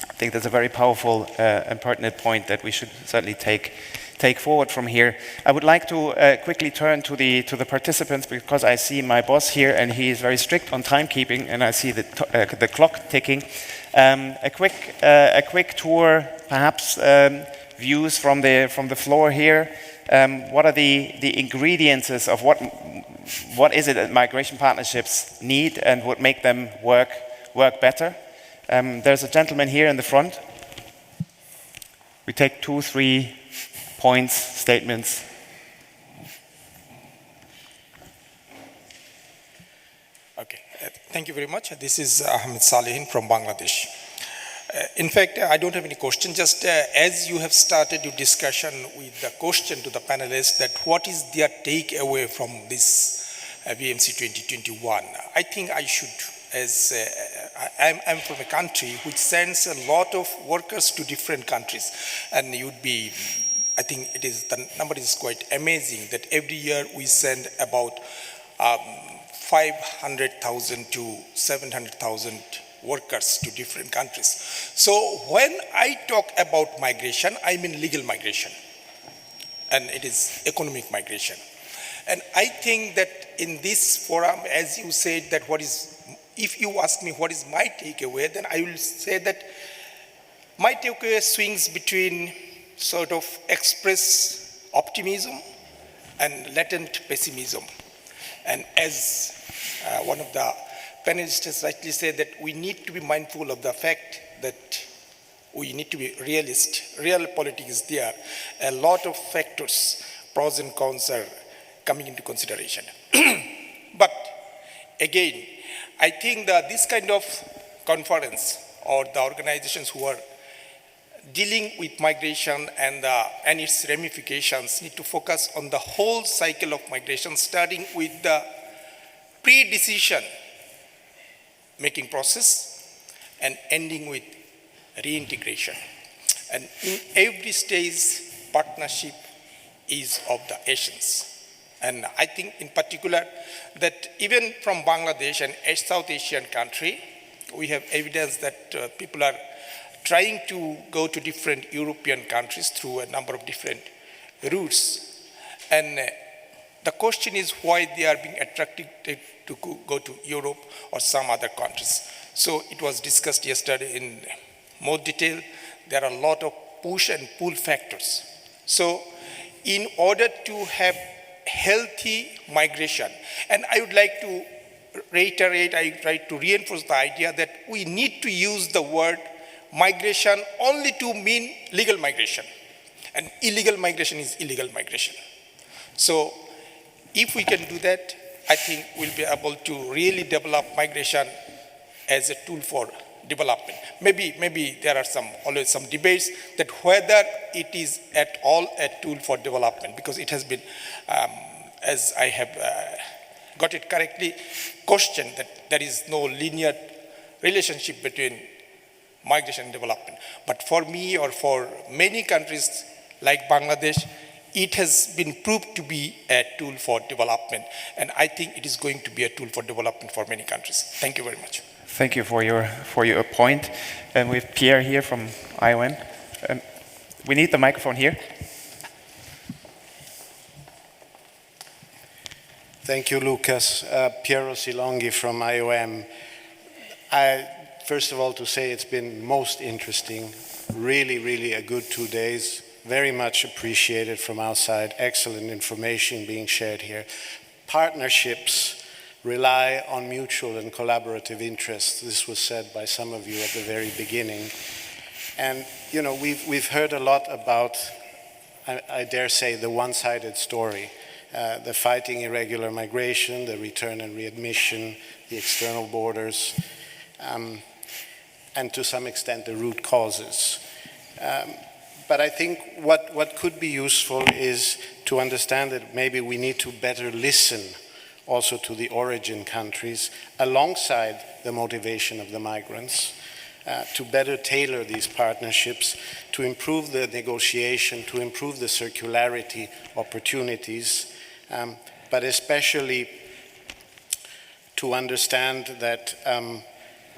I think that's a very powerful and pertinent point that we should certainly take forward from here. I would like to quickly turn to the participants, because I see my boss here and he is very strict on timekeeping, and I see the clock ticking. A quick tour, perhaps views from the floor here. What are the ingredients of what is it that migration partnerships need and would make them work better? There's a gentleman here in the front. We take 2, 3 points, statements. Okay, thank you very much. This is Ahmed Salehin from Bangladesh. In fact, I don't have any question. Just as you have started your discussion with the question to the panelists that what is their takeaway from this VMC 2021, I think I should, as I'm from a country which sends a lot of workers to different countries, and you'd be, I think it is, the number is quite amazing that every year we send about 500,000 to 700,000 workers to different countries. So when I talk about migration, I mean legal migration, and it is economic migration. And I think that in this forum, as you said, that if you ask me what is my takeaway, then I will say that my takeaway swings between sort of express optimism and latent pessimism. And as one of the panelists has rightly said, that we need to be mindful of the fact that we need to be realist. Real politics is there. A lot of factors, pros and cons are coming into consideration. But again, I think that this kind of conference or the organizations who are dealing with migration and its ramifications need to focus on the whole cycle of migration, starting with the pre-decision making process and ending with reintegration. And in every stage, partnership is of the essence. And I think in particular that even from Bangladesh and a South Asian country, we have evidence that people are trying to go to different European countries through a number of different routes. And the question is why they are being attracted to go to Europe or some other countries. So it was discussed yesterday in more detail. There are a lot of push and pull factors. So in order to have healthy migration, and I would like to reiterate, I try to reinforce the idea that we need to use the word migration only to mean legal migration. And illegal migration is illegal migration. So if we can do that, I think we'll be able to really develop migration as a tool for development. Maybe there are always some debates that whether it is at all a tool for development, because it has been, as I have got it correctly, questioned that there is no linear relationship between migration and development. But for me or for many countries like Bangladesh, it has been proved to be a tool for development. And I think it is going to be a tool for development for many countries. Thank you very much. Thank you for your point. And we have Pierre here from IOM. We need the microphone here. Thank you, Lucas. Piero Silonghi from IOM. First of all, to say it's been most interesting, really a good 2 days, very much appreciated from our side, excellent information being shared here. Partnerships rely on mutual and collaborative interests. This was said by some of you at the very beginning. And, you know, we've heard a lot about, I dare say, the one-sided story. The fighting irregular migration, the return and readmission, the external borders, and to some extent the root causes. But I think what could be useful is to understand that maybe we need to better listen also to the origin countries alongside the motivation of the migrants, to better tailor these partnerships, to improve the negotiation, to improve the circularity opportunities, but especially to understand that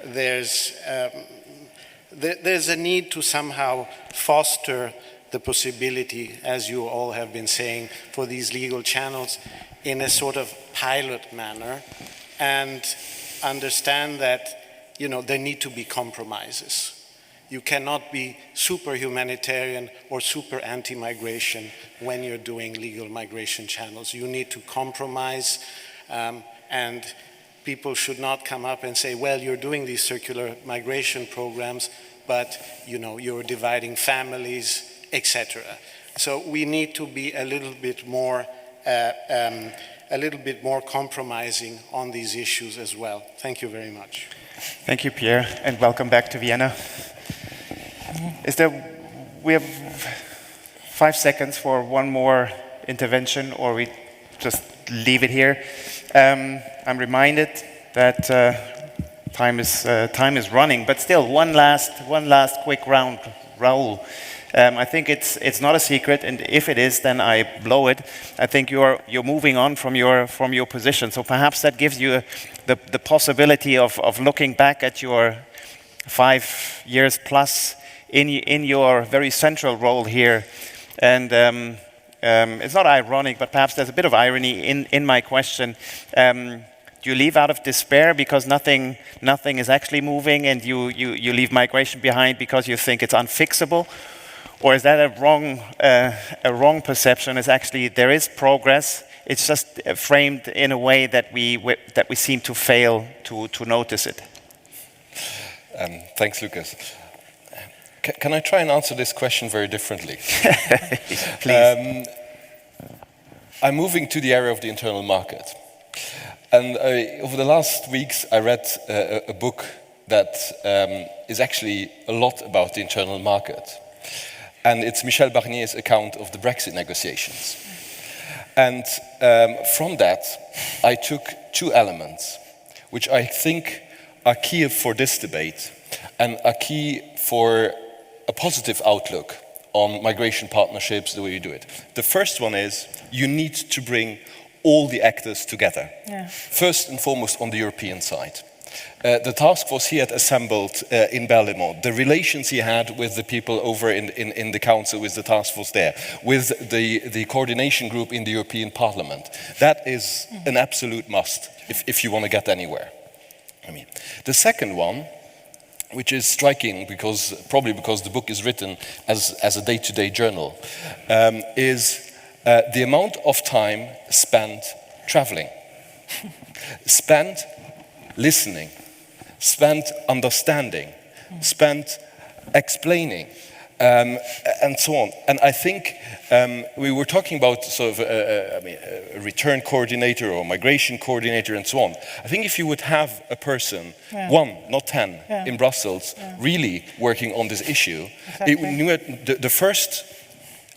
there's a need to somehow foster the possibility, as you all have been saying, for these legal channels in a sort of pilot manner, and understand that, you know, there need to be compromises. You cannot be super humanitarian or super anti-migration when you're doing legal migration channels. You need to compromise, and people should not come up and say, well, you're doing these circular migration programs, but, you know, you're dividing families, etc. So we need to be a little bit more compromising on these issues as well. Thank you very much. Thank you, Pierre, and welcome back to Vienna. We have 5 seconds for one more intervention, or we just leave it here. I'm reminded that time is running, but still one last quick round, Raoul. I think it's not a secret, and if it is, then I blow it. I think you're moving on from your position, so perhaps that gives you the possibility of looking back at your 5 years plus in your very central role here, and it's not ironic, but perhaps there's a bit of irony in my question. Do you leave out of despair because nothing is actually moving, and you leave migration behind because you think it's unfixable? Or is that a wrong perception? It's actually, there is progress. It's just framed in a way that we seem to fail to notice it. Thanks, Lucas. Can I try and answer this question very differently? Please. I'm moving to the area of the internal market. And over the last weeks, I read a book that is actually a lot about the internal market. And it's Michel Barnier's account of the Brexit negotiations. And from that, I took two elements, which I think are key for this debate and are key for a positive outlook on migration partnerships, the way you do it. The first one is you need to bring all the actors together. Yeah. First and foremost on the European side. The task force he had assembled in Berlin, the relations he had with the people over in the council, with the task force there, with the coordination group in the European Parliament, that is an absolute must if you want to get anywhere. I mean, the second one, which is striking probably because the book is written as a day-to-day journal, is the amount of time spent traveling, spent listening, spent understanding, spent explaining, and so on. And I think we were talking about sort of a return coordinator or migration coordinator and so on. I think if you would have a person, one, not 10, in Brussels, really working on this issue, the first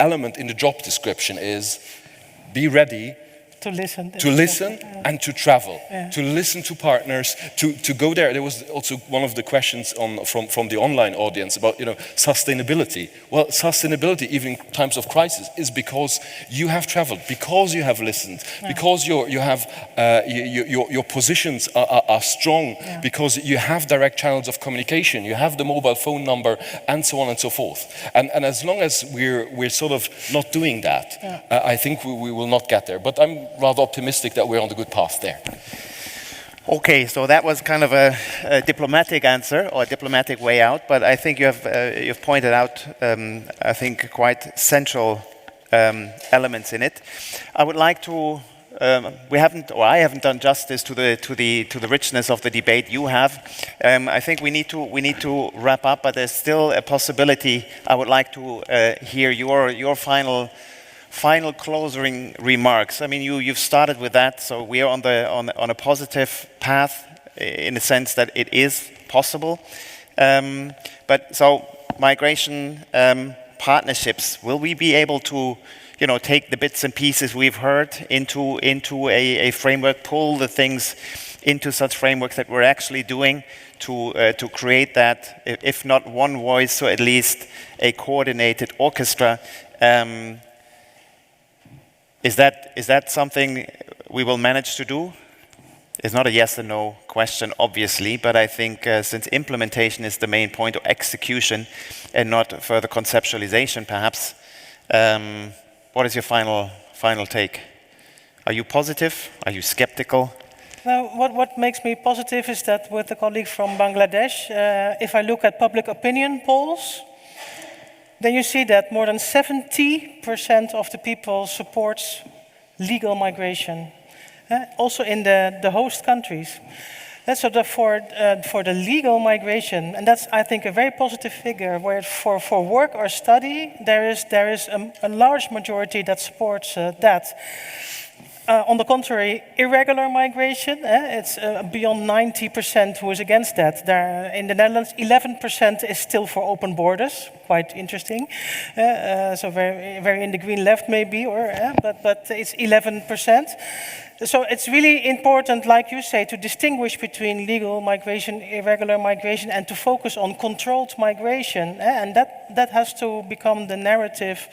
element in the job description is be ready to listen and to travel, to listen to partners, to go there. There was also one of the questions from the online audience about sustainability. Well, sustainability, even in times of crisis, is because you have traveled, because you have listened, because your positions are strong, because you have direct channels of communication, you have the mobile phone number, and so on and so forth. And as long as we're sort of not doing that, I think we will not get there. But I'm rather optimistic that we're on the good path there. Okay, so that was kind of a diplomatic answer or a diplomatic way out, but I think you've pointed out, I think, quite central elements in it. I would like to. I haven't done justice to the richness of the debate you have. I think we need to wrap up, but there's still a possibility. I would like to hear your final closing remarks. I mean, you've started with that, so we are on a positive path in the sense that it is possible. But so migration partnerships, will we be able to, take the bits and pieces we've heard into a framework, pull the things into such frameworks that we're actually doing to create that, if not one voice, so at least a coordinated orchestra. Is that something we will manage to do? It's not a yes or no question, obviously, but I think since implementation is the main point, or execution, and not further conceptualization, perhaps, what is your final take? Are you positive? Are you skeptical? Now, what makes me positive is that with the colleague from Bangladesh, if I look at public opinion polls, then you see that more than 70% of the people supports legal migration, also in the host countries. So for the legal migration, and that's, I think, a very positive figure, where for work or study, there is a large majority that supports that. On the contrary, irregular migration, it's beyond 90% who is against that. In the Netherlands, 11% is still for open borders, quite interesting. So very in the green left maybe, but it's 11%. So it's really important, like you say, to distinguish between legal migration, irregular migration, and to focus on controlled migration. And that has to become the narrative,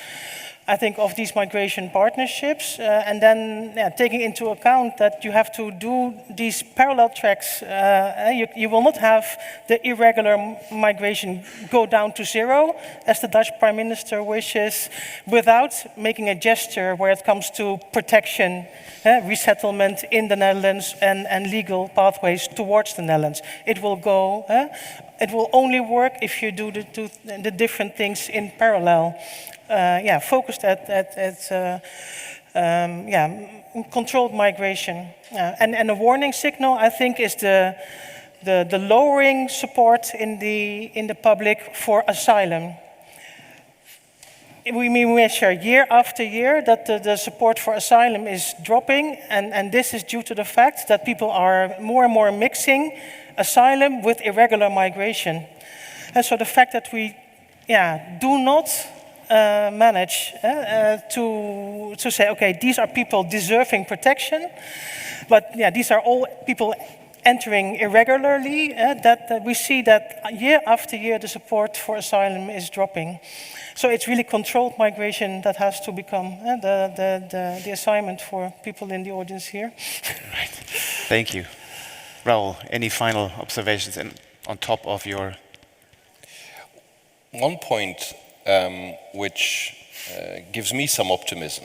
I think, of these migration partnerships, and then taking into account that you have to do these parallel tracks. You will not have the irregular migration go down to zero, as the Dutch Prime Minister wishes, without making a gesture where it comes to protection, resettlement in the Netherlands, and legal pathways towards the Netherlands. It will go. It will only work if you do the different things in parallel. Focused at controlled migration. And a warning signal, I think, is the lowering support in the public for asylum. we measure year after year that the support for asylum is dropping, and this is due to the fact that people are more and more mixing asylum with irregular migration. And so the fact that we do not manage to say, okay, these are people deserving protection, but these are all people entering irregularly, that we see that year after year the support for asylum is dropping. So it's really controlled migration that has to become the assignment for people in the audience here. Right. Thank you. Raoul, any final observations on top of your... One point which gives me some optimism.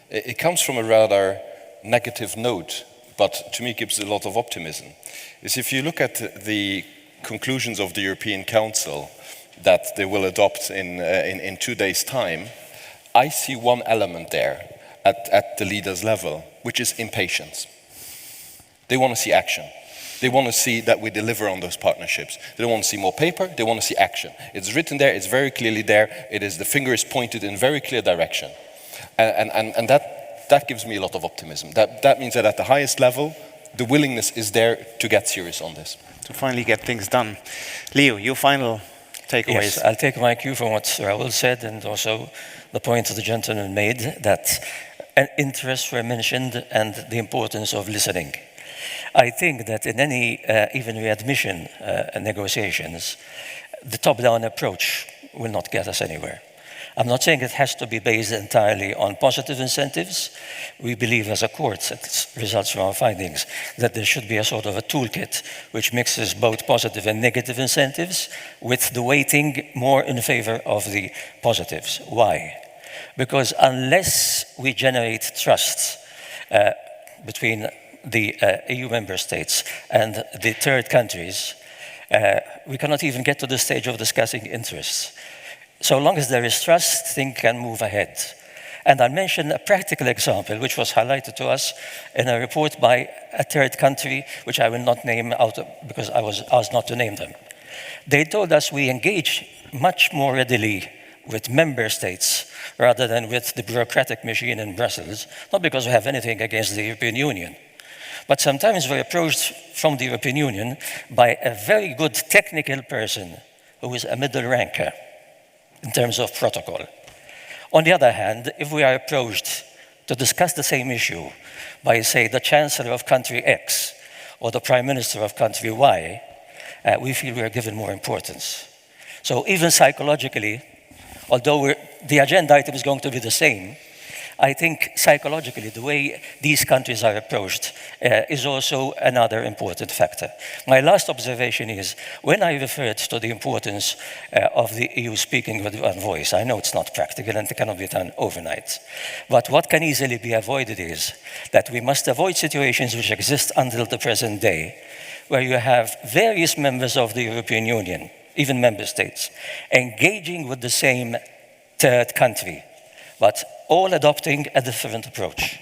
It comes from a rather negative note, but to me gives a lot of optimism, is if you look at the conclusions of the European Council that they will adopt in 2 days' time, I see one element there at the leaders' level, which is impatience. They want to see action. They want to see that we deliver on those partnerships. They don't want to see more paper, they want to see action. It's written there, it's very clearly there, the finger is pointed in very clear direction. And that gives me a lot of optimism. That means that at the highest level, the willingness is there to get serious on this. To finally get things done. Leo, your final takeaways. Yes, I'll take my cue from what Raoul said, and also the point the gentleman made, that interests were mentioned and the importance of listening. I think that in any even readmission negotiations, the top-down approach will not get us anywhere. I'm not saying it has to be based entirely on positive incentives. We believe as a court, it results from our findings, that there should be a sort of a toolkit which mixes both positive and negative incentives, with the weighting more in favor of the positives. Why? Because unless we generate trust between the EU member states and the third countries, we cannot even get to the stage of discussing interests. So long as there is trust, things can move ahead. And I'll mention a practical example which was highlighted to us in a report by a third country, which I will not name out because I was asked not to name them. They told us we engage much more readily with member states rather than with the bureaucratic machine in Brussels, not because we have anything against the European Union, but sometimes we're approached from the European Union by a very good technical person who is a middle ranker in terms of protocol. On the other hand, if we are approached to discuss the same issue by, say, the Chancellor of country X or the Prime Minister of country Y, we feel we are given more importance. So even psychologically, although the agenda item is going to be the same, I think psychologically the way these countries are approached is also another important factor. My last observation is, when I referred to the importance of the EU speaking with one voice, I know it's not practical and it cannot be done overnight, but what can easily be avoided is that we must avoid situations which exist until the present day, where you have various members of the European Union, even member states, engaging with the same third country, but all adopting a different approach.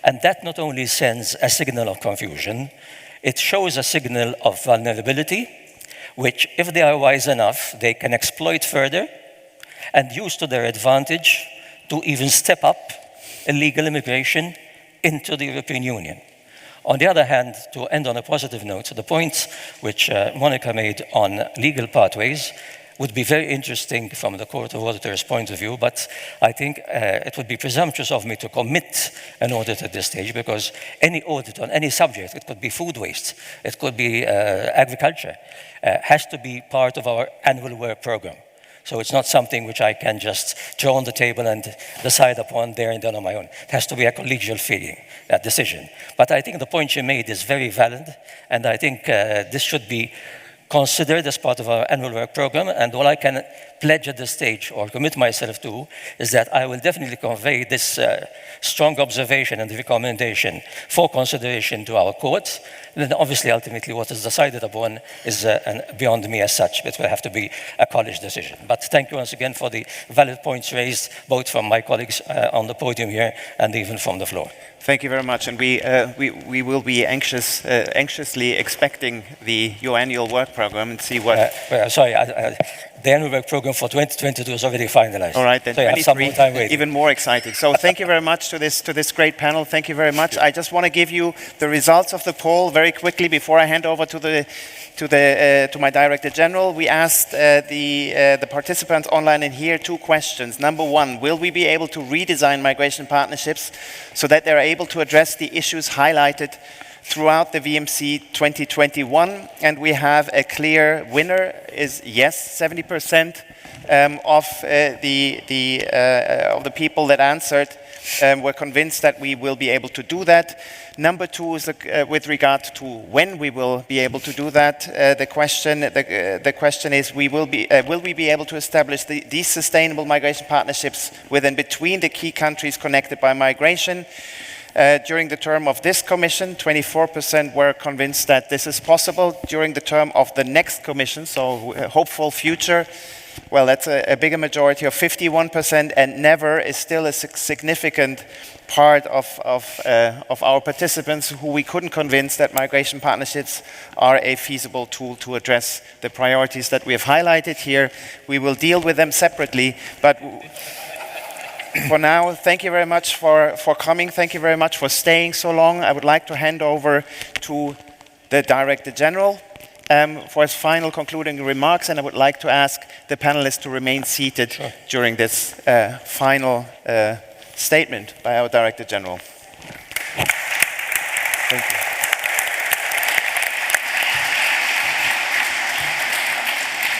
And that not only sends a signal of confusion, it shows a signal of vulnerability, which, if they are wise enough, they can exploit further and use to their advantage to even step up illegal immigration into the European Union. On the other hand, to end on a positive note, the point which Monika made on legal pathways would be very interesting from the Court of Auditors' point of view, but I think it would be presumptuous of me to commit an audit at this stage, because any audit on any subject, it could be food waste, it could be agriculture, has to be part of our annual work program. So it's not something which I can just throw on the table and decide upon there and then on my own. It has to be a collegial feeling, a decision. But I think the point you made is very valid, and I think this should be considered as part of our annual work program, and all I can pledge at this stage or commit myself to is that I will definitely convey this strong observation and recommendation for consideration to our court. And then obviously, ultimately, what is decided upon is beyond me as such. It will have to be a college decision. But thank you once again for the valid points raised, both from my colleagues on the podium here and even from the floor. Thank you very much, and we will be anxiously expecting your annual work program and see what. Sorry, the annual work program for 2022 is already finalized. All right, then so you have some more 23, time waiting. even more exciting. So thank you very much to this great panel. Thank you very much. I just want to give you the results of the poll very quickly before I hand over to my Director General. We asked the participants online in here 2 questions. Number 1, will we be able to redesign migration partnerships so that they're able to address the issues highlighted throughout the VMC 2021? And we have a clear winner is yes. 70% of the people that answered were convinced that we will be able to do that. Number 2 is with regard to when we will be able to do that. The question is, will we be able to establish these sustainable migration partnerships with and between the key countries connected by migration? During the term of this Commission, 24% were convinced that this is possible. During the term of the next Commission, so hopeful future, well, that's a bigger majority of 51%, and never is still a significant part of our participants who we couldn't convince that migration partnerships are a feasible tool to address the priorities that we have highlighted here. We will deal with them separately, but for now, thank you very much for coming. Thank you very much for staying so long. I would like to hand over to the Director General for his final concluding remarks, and I would like to ask the panelists to remain seated during this final statement by our Director General.